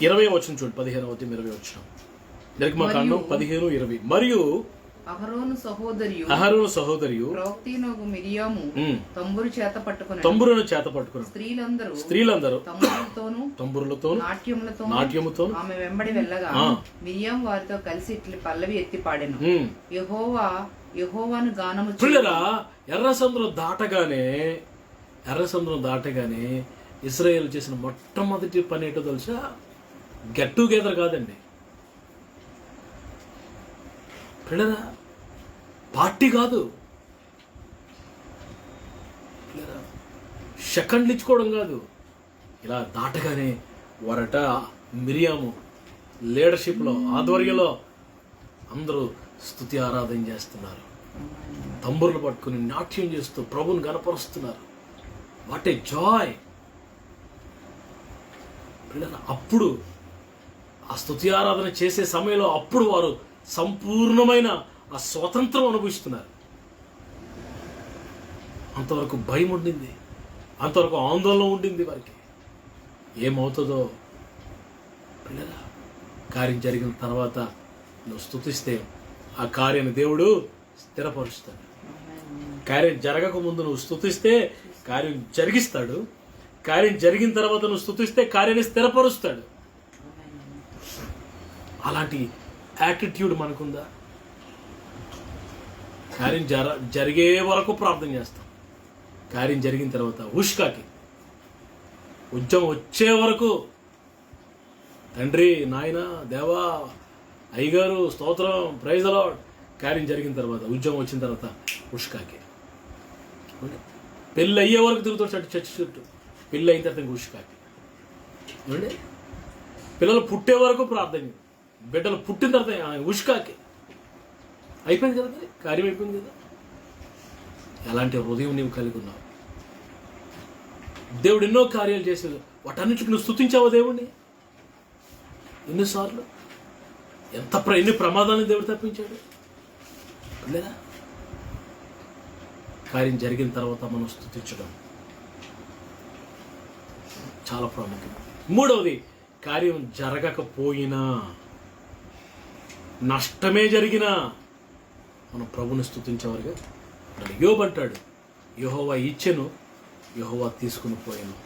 20వ వచనం చూడండి. 15వ అధ్యాయం 20వ వచనం. నిర్గమకాండం 15:20. మరియు అహరోను సహోదరియు ప్రవక్తయగు మిరియాము తంబురును చేత పట్టుకుని స్త్రీలందరూ తంబురులతోను నాట్యముతోను ఆమె వెంబడి వెళ్ళగా మిరియాము వారితో కలిసి ఇట్లా పల్లవి ఎత్తి పాడెను, యెహోవాను గానము చేయుడి. ఎర్ర సముద్రం దాటగానే ఇశ్రాయేలు చేసిన మొట్టమొదటి పని ఏంటో తెలుసా? గెట్ టుగెదర్ కాదండి పిల్లరా, పార్టీ కాదు, సెకండ్లు ఇచ్చుకోవడం కాదు. ఇలా దాటగానే వారట మిరియాము లీడర్షిప్లో, ఆధ్వర్యంలో అందరూ స్తుతి ఆరాధన చేస్తున్నారు. తంబుర్లు పట్టుకుని నాట్యం చేస్తూ ప్రభుని గణపరుస్తున్నారు. వాట్ ఏ జాయ్ పిల్లరా. అప్పుడు ఆ స్తుతి ఆరాధన చేసే సమయంలో అప్పుడు వారు సంపూర్ణమైన ఆ స్వాతంత్రం అనుభవిస్తున్నారు. అంతవరకు భయం ఉండింది, అంతవరకు ఆందోళన ఉండింది వారికి. ఏమవుతుందో పిల్లరా, కార్యం జరిగిన తర్వాత నువ్వు స్తుతిస్తే ఆ కార్యాన్ని దేవుడు స్థిరపరుస్తాడు. కార్యం జరగక ముందు నువ్వు స్తుతిస్తే కార్యం జరిగిస్తాడు. కార్యం జరిగిన తర్వాత నువ్వు స్తుతిస్తే కార్యాన్ని స్థిరపరుస్తాడు. అలాంటి యాటిట్యూడ్ మనకుందా? కార్యం జరిగే వరకు ప్రార్థన చేస్తాం. కార్యం జరిగిన తర్వాత ఉష్కాకి ఉద్యమం వచ్చే వరకు తండ్రి, నాయన, దేవా, అయ్యగారు, స్తోత్రం, ప్రైజ్ ది లార్డ్. కార్యం జరిగిన తర్వాత, ఉద్యమం వచ్చిన తర్వాత ఉష్కాకి. పెళ్ళి అయ్యే వరకు తిరుగుతాడు చర్చి చుట్టూ. పెళ్ళి అయిన తర్వాత ఉష్కాకి. ఏమండి, పిల్లలు పుట్టే వరకు ప్రార్థన, బిడ్డలు పుట్టిన తర్వాత ఉష్కాకి. అయిపోయింది కదా, మరి కార్యం అయిపోయింది కదా. ఎలాంటి హృదయం నీవు కలిగి ఉన్నావు? దేవుడు ఎన్నో కార్యాలు చేసేది, వాటన్నిటికి నువ్వు స్తుతించావా దేవుడిని? ఎన్నిసార్లు, ఎన్ని ప్రమాదాలను దేవుడు తప్పించాడు లేదా? కార్యం జరిగిన తర్వాత మనం స్తుతించడం చాలా ప్రాముఖ్యం. మూడవది, కార్యం జరగకపోయినా, నష్టమే జరిగినా మనం ప్రభుని స్తుతించేవారుగా. యోబు అంటాడు, యెహోవా ఇచ్చెను, యెహోవా తీసుకుని పోయాను,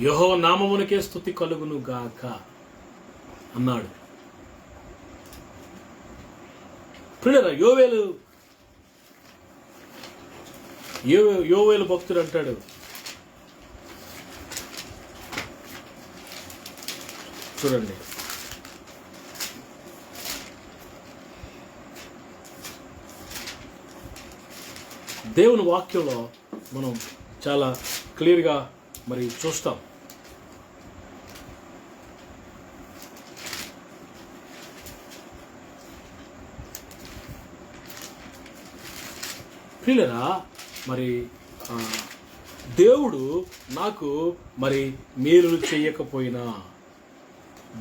యెహోవా నామమునకే స్తుతి కలుగును గాక అన్నాడు. ప్రియులారా, యోవేలు భక్తుడు అంటాడు, చూడండి, దేవుని వాక్యంలో మనం చాలా క్లియర్గా మరి చూస్తాం. ప్రియులరా, మరి దేవుడు నాకు మరి మేలు చేయకపోయినా,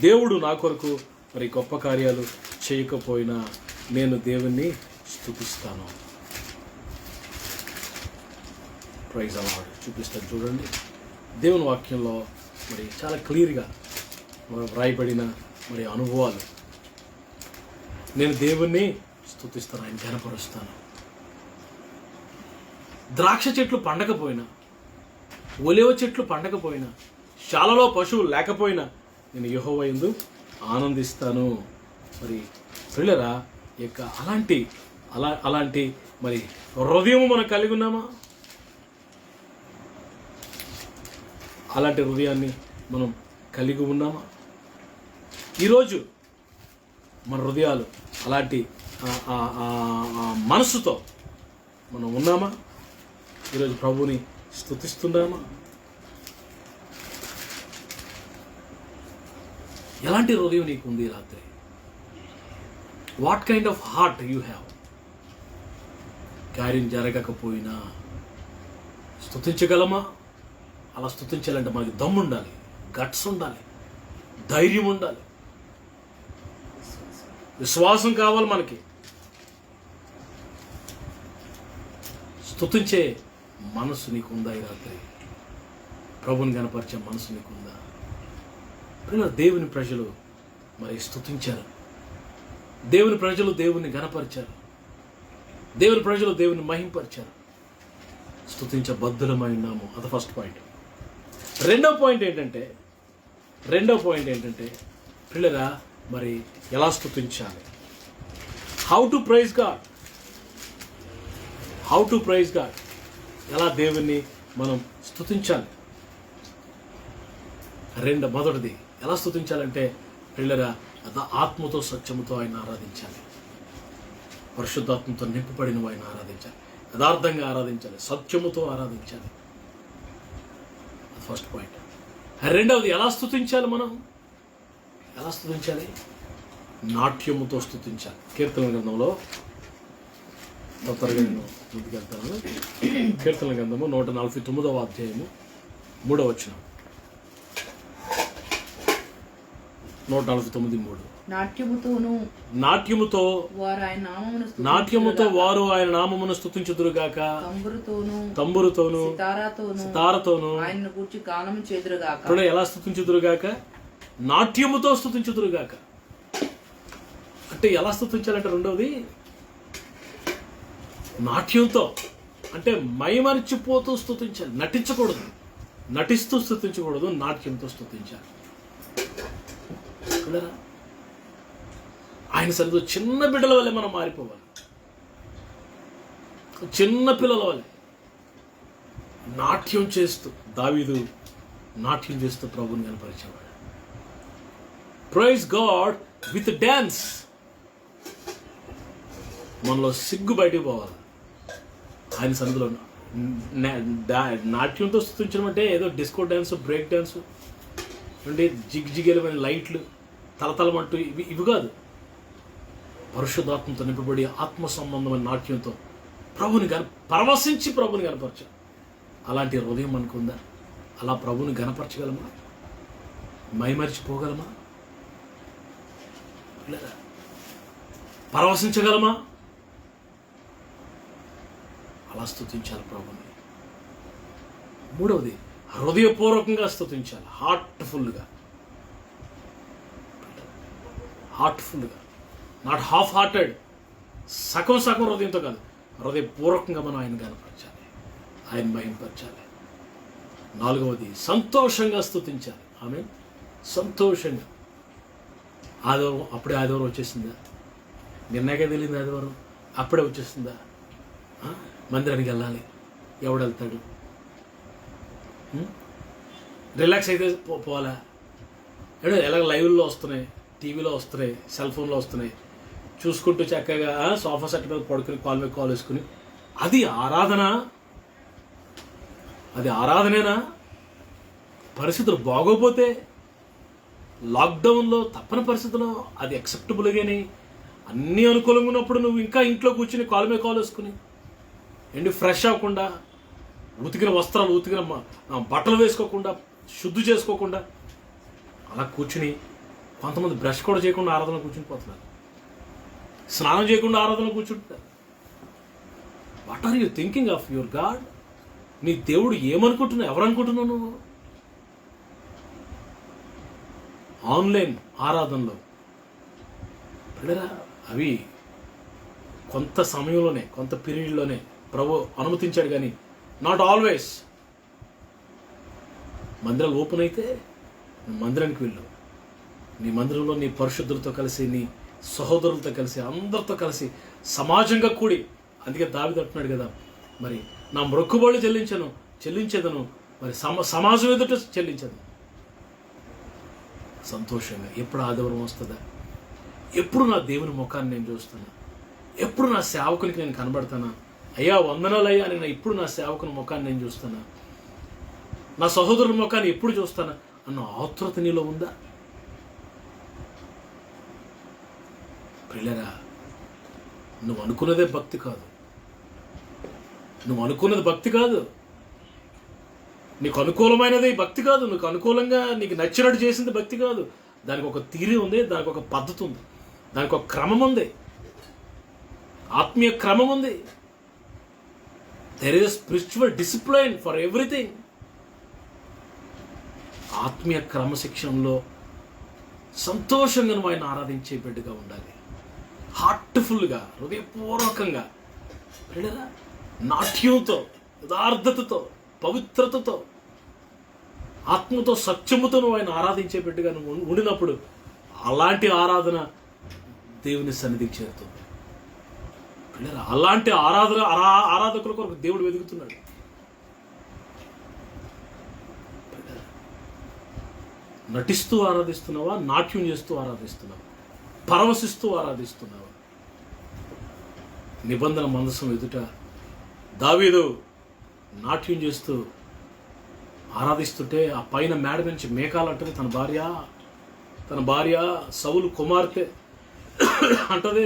దేవుడు నా కొరకు మరి గొప్ప కార్యాలు చేయకపోయినా నేను దేవుణ్ణి స్తుతిస్తాను. Praise the lord. చూపిస్తాను చూడండి, దేవుని వాక్యంలో మరి చాలా క్లియర్గా వ్రాయబడిన మరి అనుభవాలు. నేను దేవుణ్ణి స్తుతిస్తాను, ఆయన ఘనపరుస్తాను. ద్రాక్ష చెట్లు పండకపోయినా, ఒలివ చెట్లు పండకపోయినా, శాలలో పశువులు లేకపోయినా నేను యెహోవా యందు ఆనందిస్తాను. మరి ప్రియులారా, యొక్క అలాంటి మరి హృదయము మనం కలిగి ఉన్నామా? అలాంటి హృదయాన్ని మనం కలిగి ఉన్నామా? ఈరోజు మన హృదయాలు అలాంటి మనస్సుతో మనం ఉన్నామా? ఈరోజు ప్రభుని స్తుతిస్తున్నామా? ఎలాంటి హృదయం నీకు ఉంది రాత్రి? What kind of heart you have? కార్యం జరగకపోయినా స్తుతించగలమా? అలా స్తుతించాలంటే మనకి దమ్ము ఉండాలి, గట్స్ ఉండాలి, ధైర్యం ఉండాలి, విశ్వాసం కావాలి మనకి. స్తుతించే మనసు నీకుందా? ఈ రాత్రి ప్రభుని గణపరిచే మనసు నీకుందా? దేవుని ప్రజలు మరి స్తుతించారు, దేవుని ప్రజలు దేవుని గణపరిచారు, దేవుని ప్రజలు దేవుని మహింపరిచారు. స్తుతించబద్ధులమై ఉన్నాము. అది ఫస్ట్ పాయింట్. రెండో పాయింట్ ఏంటంటే పిల్లరా మరి ఎలా స్తుతించాలి? హౌ టు ప్రైజ్ గాడ్, ఎలా దేవుణ్ణి మనం స్తుతించాలి. మొదటిది ఎలా స్తుతించాలంటే పిల్లరా ఆత్మతో సత్యముతో ఆయన ఆరాధించాలి, పరిశుద్ధాత్మతో నింపబడిన ఆయన ఆరాధించాలి, యథార్థంగా ఆరాధించాలి, సత్యముతో ఆరాధించాలి. First point. రెండవది ఎలా స్తుతించాలి? నాట్యముతో స్తుతించాలి. కీర్తన గ్రంథంలో ముందుకెళ్తాను. కీర్తన గ్రంథము 149వ అధ్యాయము 3వ వచనం. 149:3. నాట్యముతో వారు ఆయన నామమును స్తుతించుదురుగాక, తంబురుతోను సితారతోను ఆయనను గూర్చి గానము చేదురుగాక. ఎలా స్తుతించుదురుగాక? నాట్యముతో స్తుతించుదురుగాక. అంటే ఎలా స్తుతించాలంటే రెండవది నాట్యంతో, అంటే మైమరిచిపోతూ స్తుతించాలి, నటించకూడదు, నటిస్తూ స్తుతించకూడదు, నాట్యంతో స్తుతించాలి. ఆయన సరిగ్గా చిన్న బిడ్డల వల్లే మనం మారిపోవాలి, చిన్న పిల్లల వల్లే నాట్యం చేస్తూ. దావీదు నాట్యం చేస్తూ ప్రభుని కనపరిచేవాడు. Praise god with dance. మనలో సిగ్గు బయటికి పోవాలి. ఆయన సన్నిధిలో నాట్యంతో స్తుతించడం అంటే ఏదో డిస్కో డ్యాన్స్, బ్రేక్ డ్యాన్స్ అంటే జిగ్జిగేలమైన లైట్లు, తలతలమంటూ ఇవి కాదు. పరిశుద్ధాత్మతో నింపబడి ఆత్మ సంబంధమైన నాట్యంతో పరవశించి ప్రభుని గనపరచాలి. అలాంటి హృదయం మనకుందా? అలా ప్రభుని గనపరచగలమా? మైమరిచిపోగలమా? పరవశించగలమా? అలా స్తుతించాలి ప్రభుని. మూడవది హృదయపూర్వకంగా స్తుతించాలి, హార్ట్ఫుల్గా, నాట్ హాఫ్ హార్టెడ్, సగం హృదయంతో కాదు, హృదయపూర్వకంగా మనం ఆయన కనపరచాలి, ఆయన మహింపరచాలి. నాలుగవది సంతోషంగా స్తుతించాలి. ఆమె సంతోషంగా. ఆదివారం వచ్చేసిందా? నిన్నగా తెలియదు ఆదివారం, అప్పుడే వచ్చేస్తుందా? మందిరానికి వెళ్ళాలి, ఎవడు వెళ్తాడు? రిలాక్స్ అయితే పోవాలా? ఎలాగ లైవ్లో వస్తున్నాయి, టీవీలో వస్తున్నాయి, సెల్ ఫోన్లో వస్తున్నాయి, చూసుకుంటూ చక్కగా సోఫా సెట్ మీద పడుకుని కాల్ మీద కాల్ వేసుకుని, అది ఆరాధనేనా? పరిస్థితులు బాగోపోతే లాక్డౌన్లో తప్పని పరిస్థితుల్లో అది యాక్సెప్టబుల్గానే అన్నీ అనుకూలంగా ఉన్నప్పుడు నువ్వు ఇంకా ఇంట్లో కూర్చుని కాల్ మీద కాల్ వేసుకుని ఫ్రెష్ అవ్వకుండా, ఉతికిన వస్త్రాలు, ఉతికిన బట్టలు వేసుకోకుండా, శుద్ధి చేసుకోకుండా అలా కూర్చుని, కొంతమంది బ్రష్ కూడా చేయకుండా ఆరాధన కూర్చుని పోతున్నారు, స్నానం చేయకుండా ఆరాధన కూర్చుంటారు. What are you thinking of your God? నీ దేవుడు ఏమనుకుంటున్నావు? ఎవరనుకుంటున్నావు నువ్వు? ఆన్లైన్ ఆరాధనలో పిల్లరా అవి కొంత సమయంలోనే, కొంత పీరియడ్లోనే ప్రభు అనుమతించాడు, కానీ నాట్ ఆల్వేస్. మందిరాలు ఓపెన్ అయితే మందిరానికి వెళ్ళు, నీ మందిరంలో నీ పరిశుద్ధులతో కలిసి, నీ సహోదరులతో కలిసి, అందరితో కలిసి సమాజంగా కూడి. అందుకే దావీదు అంటున్నాడు కదా, మరి నా మొక్కుబడులు చెల్లించేదను, మరి సమాజం ఎదుట చెల్లించదు. సంతోషంగా. ఎప్పుడు ఆదివారం వస్తుందా? ఎప్పుడు నా దేవుని ముఖాన్ని నేను చూస్తానా? ఎప్పుడు నా సేవకునికి నేను కనబడతానా? అయ్యా వందనాలయ్యా అని ఇప్పుడు నా సేవకుని ముఖాన్ని నేను చూస్తానా? నా సహోదరుని ముఖాన్ని ఎప్పుడు చూస్తానా అన్న ఆతృత నీలో ఉందా? ప్రియులరా, నువ్వు అనుకున్నదే భక్తి కాదు, నువ్వు అనుకున్నది భక్తి కాదు. నీకు అనుకూలమైనది భక్తి కాదు, నీకు అనుకూలంగా నీకు నచ్చినట్టు చేసింది భక్తి కాదు. దానికి ఒక తీరి ఉంది, దానికి ఒక పద్ధతి ఉంది, దానికి ఒక క్రమం ఉంది, ఆత్మీయ క్రమం ఉంది. There is spiritual discipline for everything. ఆత్మీయ క్రమశిక్షణలో సంతోషంగా నువ్వు ఆయన ఆరాధించే బిడ్డగా ఉండాలి. హార్ట్ఫుల్గా, హృదయపూర్వకంగా, నాట్యంతో, యథార్థతతో, పవిత్రతతో, ఆత్మతో, సత్యముతో నువ్వు ఆయన ఆరాధించే బిడ్డగా నువ్వు ఉండినప్పుడు అలాంటి ఆరాధన దేవుని సన్నిధికి చేరుతుంది. అలాంటి ఆరాధకుల కొరకు దేవుడు వెతుకుతున్నాడు. నటిస్తూ ఆరాధిస్తున్నావా, నాట్యం చేస్తూ ఆరాధిస్తున్నావా, పరవశిస్తూ ఆరాధిస్తున్నావా? నిబంధన మందసం ఎదుట దావీదు నాట్యం చేస్తూ ఆరాధిస్తుంటే ఆ పైన మేడ నుంచి మేకాలంటది తన భార్య సౌలు కుమార్తె అంటది,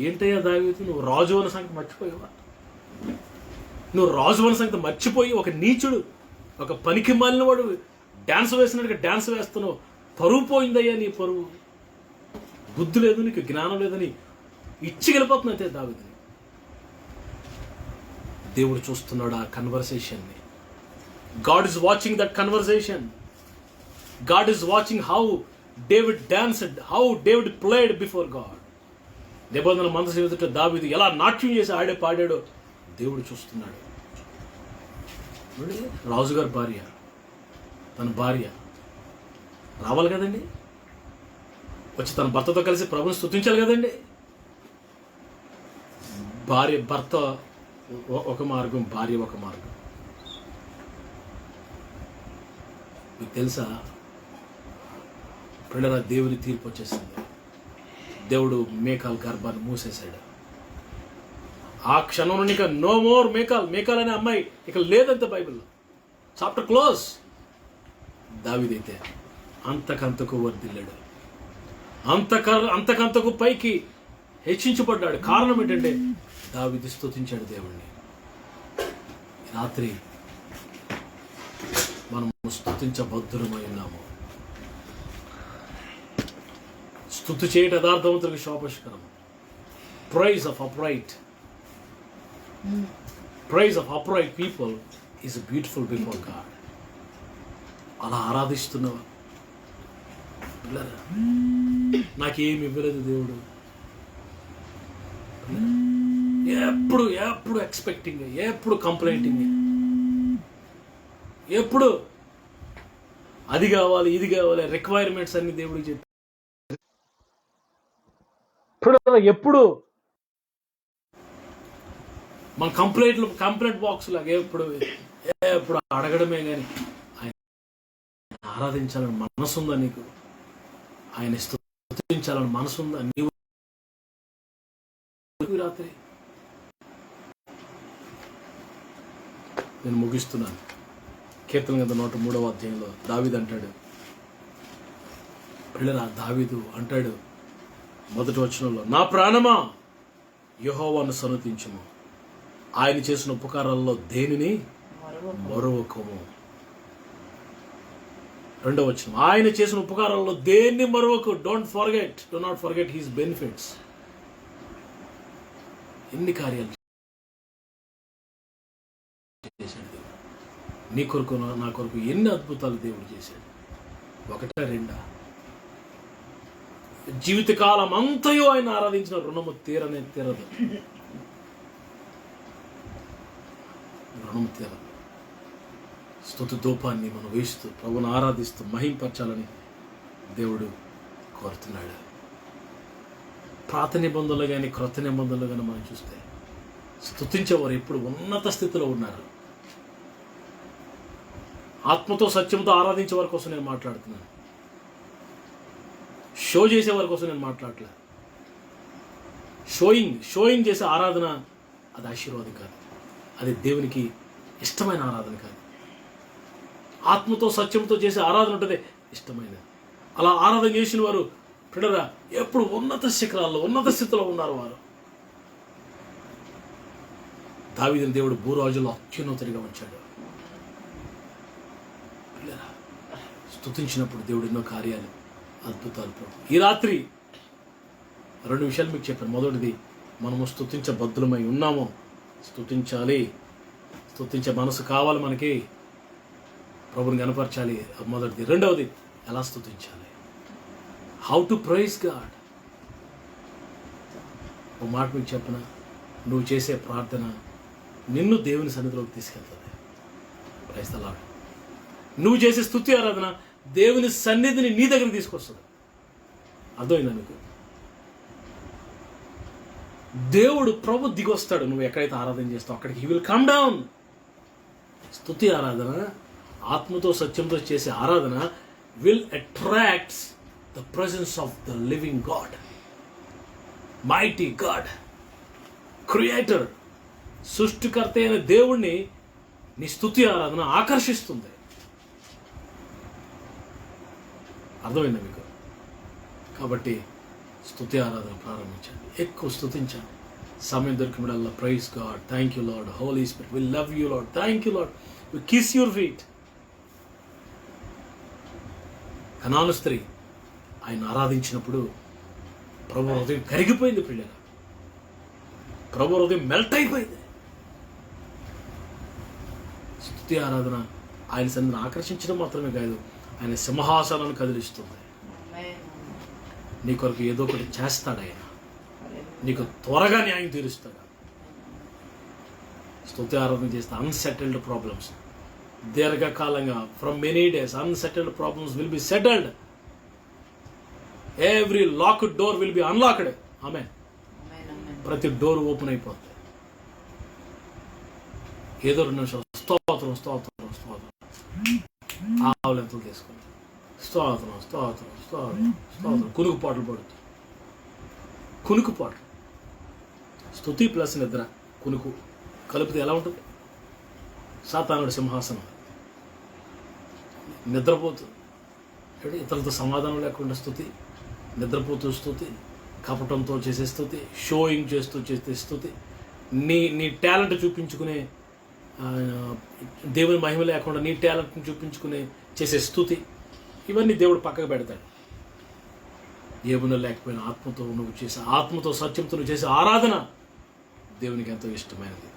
ఏంటయ్యా దావీదు, నువ్వు రాజు అన్న సంగతి మర్చిపోయావా? నువ్వు రాజు అన్న సంగతి మర్చిపోయి ఒక నీచుడు, ఒక పనికి మాలిన వాడు డ్యాన్స్ వేసినట్టుగా డ్యాన్స్ వేస్తున్నావు. పరువు పోయిందయ్యా, నీ పరువు. బుద్ధి లేదు, నీకు జ్ఞానం లేదని ఇచ్చి వెళ్ళిపోతున్నా అంతే దావీదుని. దేవుడు చూస్తున్నాడు ఆ కన్వర్సేషన్ని. God is watching that conversation. God is watching how David danced, how David played before God. నిబంధన మందసం ఎదుట దావీదు ఎలా నాట్యం చేసి పాడాడో దేవుడు చూస్తున్నాడు. రాజుగారి భార్య, తన భార్య రావాలి కదండి, వచ్చి తన భర్తతో కలిసి ప్రభుని స్తుతించాలి కదండి. భర్త ఒక మార్గం, భార్య ఒక మార్గం. మీకు తెలుసా పిల్లల, దేవుని తీర్పు వచ్చేసింది. దేవుడు మేకాల్ గర్భాన్ని మూసేశాడు. ఆ క్షణం నుండి ఇక నో మోర్ మేకాల్ అనే అమ్మాయి ఇక లేదంతే బైబిల్లో. Chapter close. దావీదైతే అంతకంతకు వర్ధిల్లాడు, అంతకంతకు పైకి హెచ్చించబడ్డాడు. కారణం ఏంటంటే దావీదు స్తుతించాడు దేవుణ్ణి. రాత్రి మనం స్తుతించబద్ధులమై ఉన్నాము. స్తుతి చేయట యథార్థవంతులకు శోభస్కరం. Praise of upright people is beautiful before god. అలా ఆరాధిస్తున్నావా? నాకేమి ఇవ్వలేదు దేవుడు. ఎప్పుడు ఎక్స్పెక్టింగ్, ఎప్పుడు కంప్లైంటింగ్, ఎప్పుడు అది కావాలి ఇది కావాలి రిక్వైర్మెంట్స్ అన్ని దేవుడికి చెప్పి ఎప్పుడు మన కంప్లైంట్ బాక్స్ లాగా ఎప్పుడు అడగడమే కానీ ఆయన ఆరాధించాలని మనసుందా నీకు? ఆయన స్తుతించాలని మనసుందా నీవు? రాత్రి నేను ముగిస్తున్నాను. కీర్తన గ్రంథం 103వ అధ్యాయంలో దావీదు అంటాడు, దావీదు అంటాడు మొదటి వచనంలో, నా ప్రాణమా యెహోవాను సన్నుతించుము, ఆయన చేసిన ఉపకారాల్లో దేనిని మరువకము. రెండవ వచనం, ఆయన చేసిన ఉపకారాల్లో దేన్ని మరువకు. Do not forget his benefits. ఎన్ని కార్యాలు చేశాడు దేవుడు నీ కొరకు, నా కొరకు ఎన్ని అద్భుతాలు దేవుడు చేశాడు. ఒకటా రెండా? జీవితకాలం అంతయో ఆయన ఆరాధించిన రుణము తీరదు. స్తుతి ధూపాన్ని మనం వేస్తూ ప్రభువును ఆరాధిస్తూ మహింపరచాలని దేవుడు కోరుతున్నాడు. పాత నిబంధనలు కానీ క్రొత్త నిబంధనలు కానీ మనం చూస్తే స్తుతించేవారు ఎప్పుడు ఉన్నత స్థితిలో ఉన్నారు. ఆత్మతో సత్యంతో ఆరాధించే వారి కోసం నేను మాట్లాడుతున్నాను. షో చేసే వారి కోసం నేను మాట్లాడలే. షోయింగ్ చేసే ఆరాధన అది ఆశీర్వాదం కాదు, అది దేవునికి ఇష్టమైన ఆరాధన కాదు. ఆత్మతో సత్యంతో చేసే ఆరాధన ఉంటుంది ఇష్టమైనది. అలా ఆరాధన చేసిన వారు పిల్లరా ఎప్పుడు ఉన్నత శిఖరాల్లో ఉన్నత స్థితిలో ఉన్నారు వారు. దావీదుని దేవుడు భూరాజులో అత్యున్నతుడిగా ఉంచాడు. స్తుతించినప్పుడు దేవుడు ఎన్నో కార్యాలు, అద్భుతాలు ప్రభు. ఈ రాత్రి 2 విషయాలు మీకు చెప్పాను. మొదటిది, మనము స్తుతించబద్ధులమై ఉన్నాము, స్తుతించాలి, స్తుతించే మనసు కావాలి మనకి, ప్రభుని కనపరచాలి, మొదటిది. రెండవది, ఎలా స్తుతించాలి, హౌ టు ప్రైజ్ గాడ్. ఒక మాట మీకు చెప్పిన, నువ్వు చేసే ప్రార్థన నిన్ను దేవుని సన్నిధిలోకి తీసుకెళ్తుంది. Praise the Lord. నువ్వు చేసే స్తుతి ఆరాధన దేవుని సన్నిధిని నీ దగ్గరికి తీసుకొస్తుంది. అర్థమైందా మీకు? దేవుడు ప్రభు దిగొస్తాడు నువ్వు ఎక్కడైతే ఆరాధన చేస్తావు అక్కడికి. He will come down. స్తుతి ఆరాధన, ఆత్మతో సత్యంతో చేసే ఆరాధన will attracts the presence of the living God, mighty God, creator, సృష్టికర్త అయిన దేవుణ్ణి నీ స్తుతి ఆరాధన ఆకర్షిస్తుంది. అర్థమైందా మీకు? కాబట్టి స్తుతి ఆరాధన ప్రారంభించండి, ఎక్కువ స్తుతించండి. సమయం దొరికినప్పుడల్లా praise god, thank you lord, holy spirit, we love you lord, thank you lord, we kiss your feet. Canaan స్త్రీ ఆయన ఆరాధించినప్పుడు ప్రభు హృదయం కరిగిపోయింది. పిల్లలు, ప్రభు హృదయం మెల్ట్ అయిపోయింది. స్తుతి ఆరాధన ఆయన సన్నిధిని ఆకర్షించడం మాత్రమే కాదు, ఆయన సింహాసనాన్ని కదిలిస్తుంది. నీ కొరకు ఏదో ఒకటి చేస్తాడు ఆయన, నీకు త్వరగా న్యాయం తీరుస్తాడు. స్తుతి ఆరాధన చేస్తే అన్సెటిల్డ్ ప్రాబ్లమ్స్ దీర్ఘకాలంగా, from many days, unsettled problems will be settled. Every locked door will be unlocked. Amen. ప్రతి డోర్ ఓపెన్ అయిపోతుంది. ఏదో 2 నిమిషాలు స్తోత్రం స్తోత్రం స్తోత్రం, ఆవులెంతలు తీసుకుని స్తోత్రం స్తోత్రం స్తోత్రం స్తోత్రం, కునుకుపాట్లు పడుతుంది. కునుకుపాట్లు, స్తుతి ప్లస్ నిద్ర, కునుకు కలిపితే ఎలా ఉంటుంది? సాతానుడి సింహాసనం. నిద్రపోతుంది, ఇతరులతో సమాధానం లేకుండా స్థుతి, నిద్రపోతూ స్థుతి, కపటంతో చేసే స్థుతి, షోయింగ్ చేస్తూ చేసే స్థుతి, నీ టాలెంట్ చూపించుకునే, దేవుని మహిమ లేకుండా నీ టాలెంట్ని చూపించుకునే చేసే స్థుతి, ఇవన్నీ దేవుడు పక్కకు పెడతాడు. ఏమున్నా లేకపోయినా ఆత్మతో నువ్వు చేసే, ఆత్మతో సత్యంతో నువ్వు చేసే ఆరాధన దేవునికి ఎంతో ఇష్టమైనది.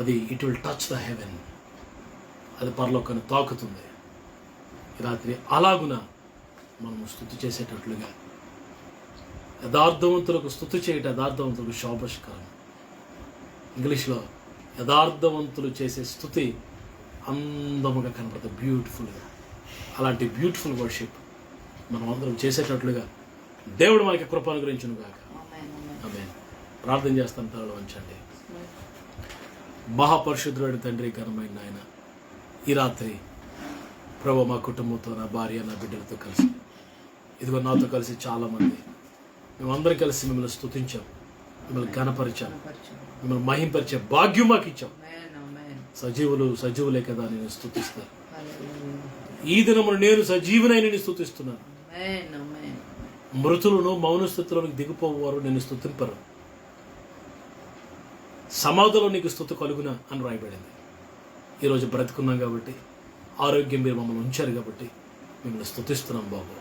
అది it will touch the heaven, అది పరలోకాన్ని తాకుతుంది. రాత్రి అలాగున మనము స్తుతి చేసేటట్లుగా, యథార్థవంతులకు స్తుతి చేయటం యథార్థవంతులకు శోభస్కరం. ఇంగ్లీష్లో యథార్థవంతులు చేసే స్తుతి అందముగా కనపడుతుంది, బ్యూటిఫుల్గా. అలాంటి బ్యూటిఫుల్ వర్షిప్ మనం అందరం చేసేటట్లుగా దేవుడు మనకి కృప అనుగ్రహించును గాక. ఆమేన్. ప్రార్థన చేస్తాను, తలలో వంచండి. మహాపరిశుద్ధుడైన తండ్రి, ఘనమైన ఆయన, ఈ రాత్రి ప్రభు మా కుటుంబంతో, నా భార్య, నా బిడ్డలతో కలిసి, ఇదిగో నాతో కలిసి చాలామంది మేమందరం కలిసి మిమ్మల్ని స్తుతించాం, మిమ్మల్ని ఘనపరిచాం, మిమ్మల్ని మహింపరిచే భాగ్యం మాకు ఇచ్చాం. సజీవులే కదా నేను స్తుతిస్తాను. ఈ దినమును నేను సజీవునై నేను స్తుతిస్తున్నాను. మృతులను మౌన స్థితిలోనికి దిగిపోవారు నేను స్తుతింపరు. సమాధిలో నీకు స్తుతి కలుగునా అని రాయబడింది. ఈరోజు బ్రతుకున్నాం కాబట్టి, ఆరోగ్యం మీరు మమ్మల్ని ఉంచారు కాబట్టి మిమ్మల్ని స్తుతిస్తున్నాం బాబు.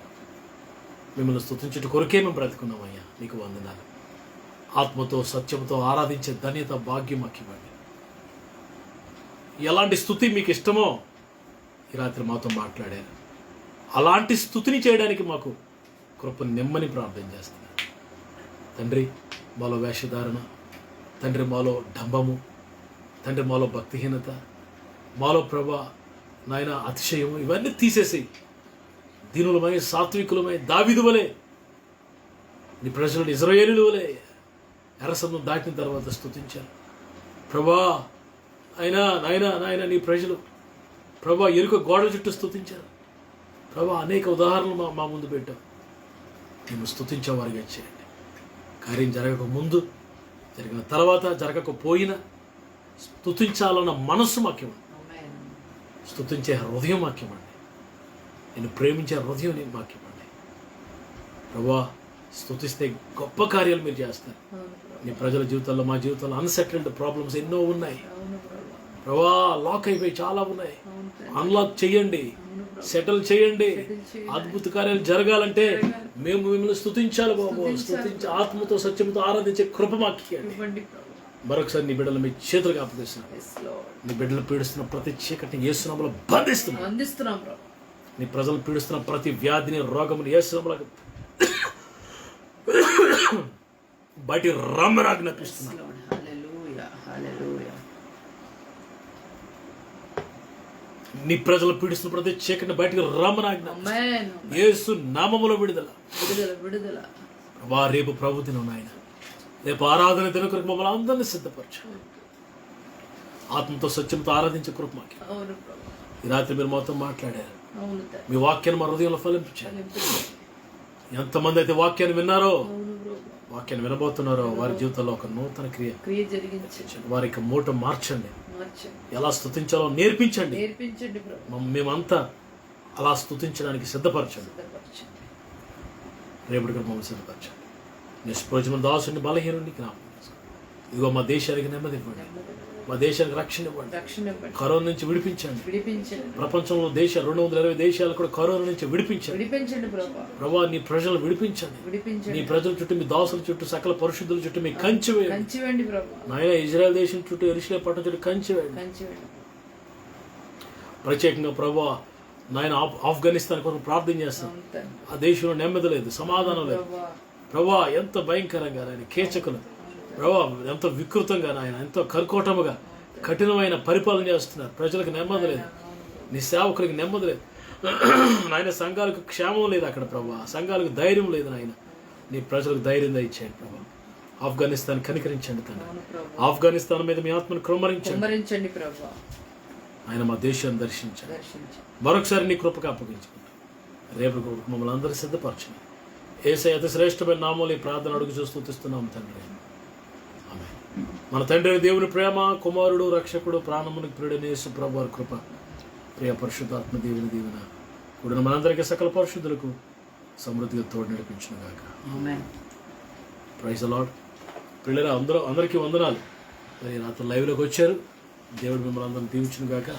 మిమ్మల్ని స్తుతించుట కొరకే మేము బ్రతుకున్నాం అయ్యా, నీకు వందనాలు. ఆత్మతో సత్యంతో ఆరాధించే ధన్యత, భాగ్యం మాకు ఇవ్వండి. ఎలాంటి స్తుతి మీకు ఇష్టమో ఈ రాత్రి మాతో మాట్లాడారు. అలాంటి స్తుతిని చేయడానికి మాకు కృపను నిమ్మని ప్రార్థన చేస్తున్నాను తండ్రి. మాలో వేషధారణ తండ్రి, మాలో డంబము తండ్రి, మాలో భక్తిహీనత, మాలో ప్రభా నాయన అతిశయము, ఇవన్నీ తీసేసి దీనులమై, సాత్వికులమై, దావీదు వలె నీ ప్రజలను ఇశ్రాయేలీయుల వలె ఎర్రసముద్రం దాటిన తర్వాత స్తుతించారు ప్రభా. అయినా నాయన నీ ప్రజలు ప్రభా ఎరుక గోడల చుట్టూ స్తుతించారు ప్రభా. అనేక ఉదాహరణలు మా ముందు పెట్టాం. మేము స్తుతించే వారిగా చేయండి. కార్యం జరగక ముందు, జరిగిన తర్వాత, జరగకపోయినా స్తుతించాలన్న మనస్సు మాకివ్వండి. స్తుతించే హృదయం మాకివ్వండి. నేను ప్రేమించే హృదయం నేను మాకివ్వండి ప్రభా. స్తుతిస్తే గొప్ప కార్యాలు మీరు చేస్తారు. నీ ప్రజల జీవితాల్లో, మా జీవితాల్లో అన్సెటిల్డ్ ప్రాబ్లమ్స్ ఎన్నో ఉన్నాయి ప్రభా. లాక్ అయిపోయి చాలా ఉన్నాయి. అన్లాక్ చేయండి సెటిల్ చేయండి. అద్భుత కార్యాలు జరగాలంటే మేము మిమ్మల్ని స్తుతించాలి బాబు. స్తుతించి ఆత్మతో సత్యంతో ఆరాధించే కృప మాకు ఇవ్వండి. మరొకసారి నీ బిడ్డలు మీ చేతులకు అప్పగిస్తున్నాను. నీ బిడ్డలు పీడిస్తున్న ప్రతి చీకటిని యేసు నామములో బంధిస్తున్నాం. నీ ప్రజలు పీడిస్తున్న ప్రతి వ్యాధిని రోగముని యేసు నామములో బయటి రమ్మని ఆజ్ఞాపిస్తున్నాను. నీ ప్రజలు పీడిస్తున్న ప్రతి చీకటిని బయటికి రమ్మని ఆజ్ఞాపిస్తున్నాను. యేసు నామములో విడుదల. రేపు ప్రభు దినం నాయన, రేపు ఆరాధన దిన కొరకు మమ్మల్ని అందరినీ సిద్ధపరచు. ఆత్మతో సత్యంతో ఆరాధించే కృప మాకు. ఈ రాత్రి మీరు మాతో మాట్లాడారు. మీ వాక్యాన్ని మా హృదయంలో ఫలించారు. ఎంతమంది అయితే వాక్యాన్ని విన్నారో, వాక్యాన్ని వినబోతున్నారో వారి జీవితంలో ఒక నూతన క్రియ జరిగించండి. వారికి మూట మార్చండి. ఎలా స్తుతించాలో నేర్పించండి. మేమంతా అలా స్తుతించడానికి సిద్ధపరచండి. రేపటి మమ్మల్ని సిద్ధపరచండి. నిష్ప్రయోజన దాసుని బలహీనుడికి జ్ఞాపకం చేసుకోండి. ఇదిగో మా దేశానికి నెమ్మది ఇవ్వండి. మా దేశానికి రక్షణ ఇవ్వండి. కరోనా నుంచి విడిపించండి. ప్రపంచంలో 220 దేశాలు కూడా కరోనా నుంచి విడిపించండి. ప్రభా నీ ప్రజలు విడిపించండి. నీ ప్రజల చుట్టూ, మీ దాసుల చుట్టూ, సకల పరిశుద్ధుల చుట్టూ మీ కంచి వేయండి. నాయన ఇజ్రాయెల్ దేశం చుట్టూ, యెరూషలేము పట్టణం చుట్టూ కంచి వేయండి. ప్రత్యేకంగా ప్రభా నాయన ఆఫ్ఘనిస్తాన్ కోసం ప్రార్థన చేస్తాం. ఆ దేశంలో నెమ్మది లేదు, సమాధానం లేదు. ప్రభా ఎంత భయంకరంగా నాయన కీచకులు, ప్రభా ఎంతో వికృతంగా నాయన, ఎంతో కర్కోటముగా కఠినమైన పరిపాలన చేస్తున్నారు. ప్రజలకు నెమ్మది లేదు, నీ సేవకులకి నెమ్మది లేదు నాయన. సంఘాలకు క్షేమం లేదు అక్కడ ప్రభా. సంఘాలకు ధైర్యం లేదు నాయన. నీ ప్రజలకు ధైర్యం ఇచ్చేయండి ప్రభా. ఆఫ్ఘనిస్తాన్ కనికరించండి తండ్రి. ఆఫ్ఘనిస్తాన్ మీద మీ ఆత్మను కృమ్మరించండి ప్రభా. ఆయన మా దేశాన్ని దర్శించండి. మరొకసారి నీ కృపకు అప్పగించుకుంటాం. రేపు మమ్మల్ని అందరూ సిద్ధపరచండి. యేసయ్య అతి శ్రేష్టమైన నామములో ఈ ప్రార్థన అడుగు చూస్తూ స్తుతిస్తున్నాం తండ్రి. ఆమేన్. మన తండ్రి దేవుని ప్రేమ, కుమారుడు, రక్షకుడు, ప్రాణమునికి ప్రియుడైన యేసు ప్రభువు వారి కృప, ప్రియ పరిశుద్ధాత్మ దేవుని దీవెన కూడిన మనందరికీ సకల పరిశుద్ధులకు సమృద్ధిగా తోడు నడిపించును గాక. ఆమేన్. Praise the lord. పిల్లలు అందరికీ వందనాలు. మరి రాత్రి లైవ్లోకి వచ్చారు. దేవుడు మిమ్మల్ని అందరిని దీవించును గాక.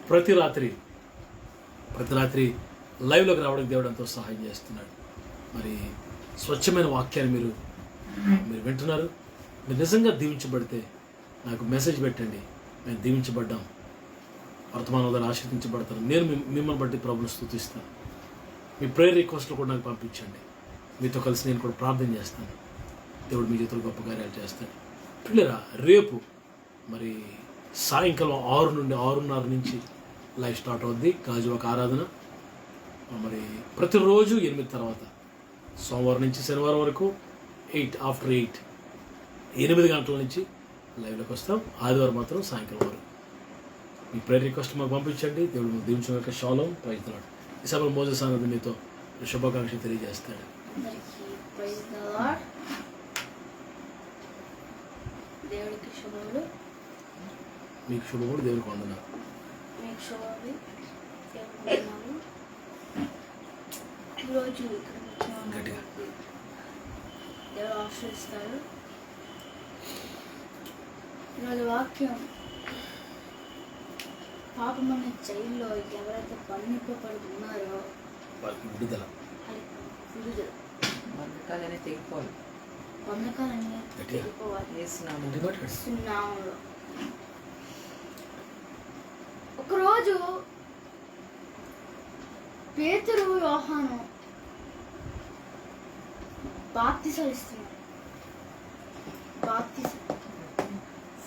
ప్రతి రాత్రి లైవ్లోకి రావడానికి దేవుడు ఎంతో సహాయం చేస్తున్నాడు. మరి స్వచ్ఛమైన వాక్యాన్ని మీరు వింటున్నారు. మీరు నిజంగా దీవించబడితే నాకు మెసేజ్ పెట్టండి. మేము దీవించబడ్డాం, వర్తమానం ద్వారా ఆశీర్వదించబడతాను. నేను మిమ్మల్ని బట్టి ప్రభువును స్తుతిస్తాను. మీ ప్రేయర్ రిక్వెస్ట్లు కూడా నాకు పంపించండి. మీతో కలిసి నేను కూడా ప్రార్థన చేస్తాను. దేవుడు మీ చేతులు గొప్ప కార్యాలు చేస్తాడు. పిల్లరా, రేపు మరి సాయంకాలం 6 నుండి 6:30 నుంచి లైవ్ స్టార్ట్ అవుద్ది గాజువాక ఆరాధన. మరి ప్రతిరోజు 8 తర్వాత, సోమవారం నుంచి శనివారం వరకు 8 గంటల నుంచి లైవ్లోకి వస్తాం. ఆదివారం మాత్రం సాయంకాలం వరకు. మీ ప్రేయర్ రిక్వెస్ట్ మాకు పంపించండి. దేవుడు దీవించిన షాలోమ్. Praise the lord. ఈ సమయంలో మోజెస్ అన్నది మీతో శుభాకాంక్షలు తెలియజేస్తాడు. దేవుడికి శుభములు, మీకు శుభములు, దేవుడికి వందనాలు. మీకు శుభములు, ఈరోజు గట్టిగా దేవుడు ఆశీర్వదిస్తారు. ఈరోజు వాక్యం, పాపమనే జైల్లో ఎవరైతే బంధింపబడుతున్నారో వారికి విడుదల. బంధకాలనే తెగిపోవాలి. బంధకాలన్నీ తెగిపోవాలి. నామములో. ఒకరోజు పేతురు, యోహాను బాప్తిసాలు ఇస్తున్నారు.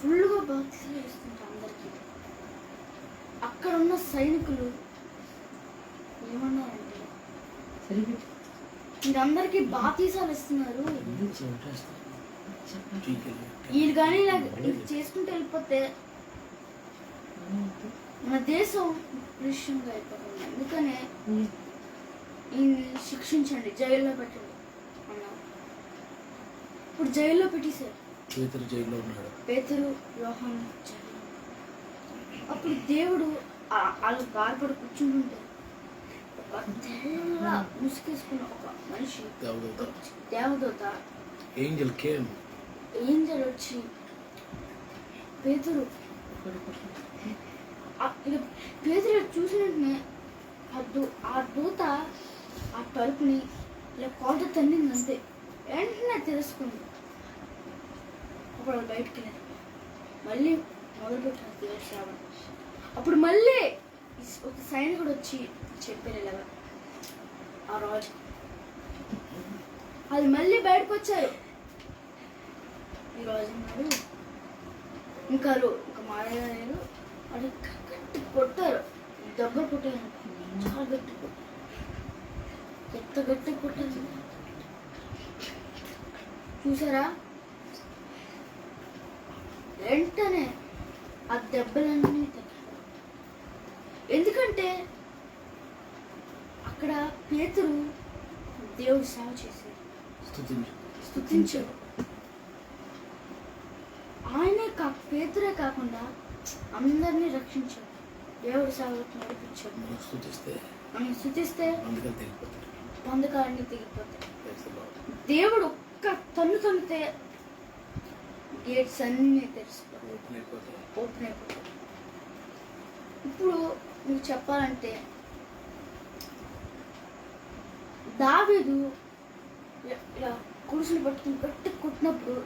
ఫుల్గా బాప్తిసాలు ఇస్తుంటారు అందరికీ. అక్కడ ఉన్న సైనికులు ఏమన్నారంటే, మీరందరికీ బాప్తిసాలు ఇస్తున్నారు, వీళ్ళు కానీ ఇలా చేసుకుంటూ వెళ్ళిపోతే మన దేశం నిష్యంగా అయిపోతుంది. అందుకనే ఈయన్ని శిక్షించండి, జైల్లో పెట్టండి అన్నారు. ఇప్పుడు జైల్లో పెట్టేశారు. పేతురు, యోహాను జైల్లో. అప్పుడు దేవుడు వాళ్ళు బాధపడి కూర్చుంటుంటే ఒక తెల్ల ముసుకేసుకున్న ఒక మనిషి, దేవదూత, ఏంజల్ వచ్చి పేతురు చూసిన వెంటనే ఆ దూత ఆ తలుపుని ఇలా కోత తన్నింది అంతే. వెంటనే తెలుసుకుంది. అప్పుడు వాళ్ళు బయటికి వెళ్ళారు. మళ్ళీ మొదలుపెట్టారు దేవుడి సేవ. అప్పుడు మళ్ళీ ఒక సైనికుడు వచ్చి చెప్పారు ఇలాగా ఆ రాజు. అది మళ్ళీ బయటకు వచ్చారు. ఈ రాజు అన్నాడు ఇంకా మారయ్యారు. అది గట్టి కొట్టారు. దెబ్బ కొట్టారు. చాలా గట్టి కొట్టారు. ఎంత గట్టి కొట్టారు చూసారా? వెంటనే ఆ దెబ్బలన్నీ తగ్గాయి. ఎందుకంటే అక్కడ పేతురు దేవుడి సేవ చేశారు, స్తుతించారు. ఆయనే పేతురే కాకుండా అందరినీ రక్షించారు, దేవుడి సేవకు నడిపించారు. మనం స్తుతిస్తే బంధకాలన్నీ తెగిపోతాయి. దేవుడు ఒక్క తన్ను తన్నితే గేట్స్ అన్నీ తెరిచిపోతాయి, ఓపెన్ అయిపోతాయి. ఇప్పుడు మీకు చెప్పాలంటే దావీదు ఇలా కురుసులు పట్టుకుని గట్టి కుట్టినప్పుడు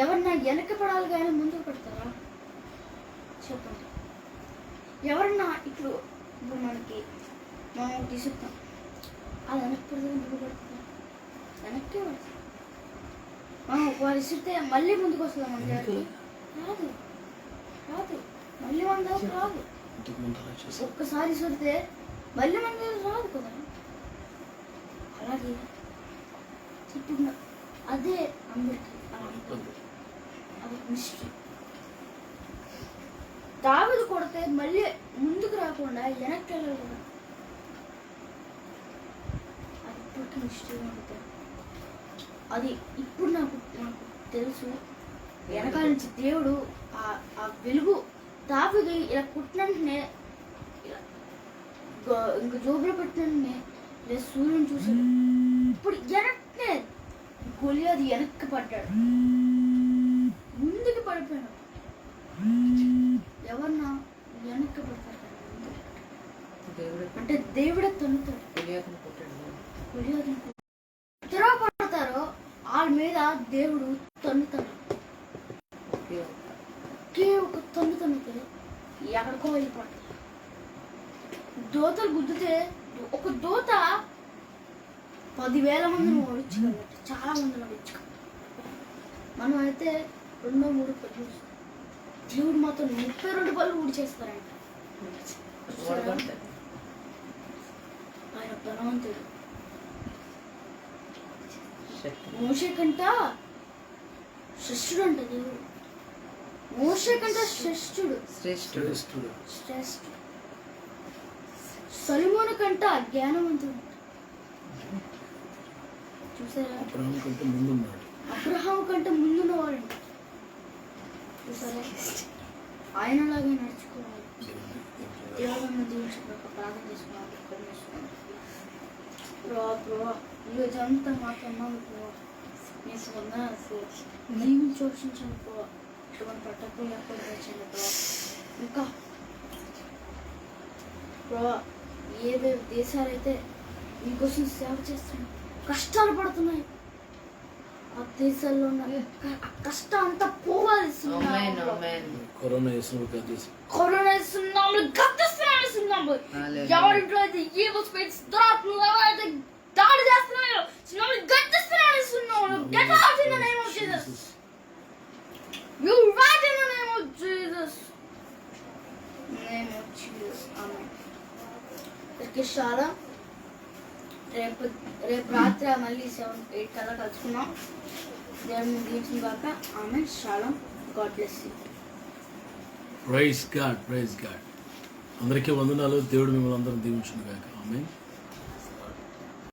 ఎవరన్నా వెనక పడాలి కానీ ముందుకు పడతారా? చెప్పండి. ఎవరన్నా ఇప్పుడు మనకి మనం తీసుకుంటాం, అది వెనక్కి పడితే ముందుకు పడుతుందా? వెనక్కే పడుతుంది. మనం ఒకవేళ ఇస్తే మళ్ళీ ముందుకు వస్తుందా? మన దగ్గరికి రాదు, రాదు. మళ్ళీ మన దగ్గర రాదు. ఒక్కసారి ఇస్తే మళ్ళీ మన దగ్గర రాదు కదా. అలాగే ఇప్పుడు అదే అందరికీ అది మిస్టరీ. దావీదు కొడితే మళ్ళీ ముందుకు రాకుండా వెనక్కి వెళ్ళాలి కదా. అది ఇప్పటికీ మిస్టరీ ఉంటుంది. అది ఇప్పుడు నాకు తెలుసు. వెనకాల నుంచి దేవుడు ఆ వెలుగు దావీదు ఇలా కుట్టినంటనే ఇంకా జోబులో పెట్టినంటనే ఇలా సూర్యుని చూసాడు. ఇప్పుడు వెనక్నే గొలియాదు వెనక్కి పడ్డాడు, ముందుకు పడిపోయాడు. ఎవరన్నా వెనక్కి పడతారు అంటే దేవుడే తన్నుతాడు. గొలియాదుని ఇద్దరు పడతారో వాళ్ళ మీద దేవుడు తన్నుతాడు. ఒకే ఒక తన్నుతే ఎక్కడికో వెళ్ళిపోతాడు. దోతలు గుద్దితే ఒక దోత 10,000 మందిని ఓడించగలరు, చాలా మందిని ఓడించగలరు. మనం అయితే 2-3 పళ్ళు, దేవుడు మాత్రం 32 పళ్ళు ఊడి చేస్తారంట. ఆయన బలవంతుడు. మోషే కంట శ్రేష్ఠుడు అంట దేవుడు. మోషే కంట శ్రేష్ఠుడు. సొలొమోను కంట జ్ఞానవంతుడు. చూసారా? అబ్రహాము కంటే ముందున్నవాడు. చూసారా? ఆయనలాగే నడుచుకోవాలి. దేవుడిని దీవించుకోక ప్రార్థన చేసుకోవాలి. ఈరోజు అంతా మాకన్నావు దీవించి రక్షించాను పో. ఇటువంటి పట్టకు లేకపోతే వచ్చాను పో. ఇంకా ఏవే దేశాలైతే మీకోసం సేవ చేస్తున్నాయి, కష్టాలు పడుతున్నాయి, ఆ దేశాల్లో ఉన్న కష్టం అంతా పోవాలి. కరోనా సున్నాములు గతిస్తున్నాము. ఎవరింట్లో అయితే ఈవిల్ స్పిరిట్స్ దురాత్మలు ఎవరైతే దాడి చేస్తున్నాయో సున్నాములు గతిస్తున్నాము. సున్నాములు get out in the name of Jesus. You right in the name of Jesus. Name of Jesus. Amen. చాలా రేపు రాత్రి మళ్ళీ 7-8 కల్లా కలుసుకున్నాం. దేవుని దీవించిన గాక. Amen. Shalom. God bless you. Praise god. అందరికీ వందనాలు. దేవుడు మిమ్మల్ని అందరం దీవించును గాక. ఆమేన్.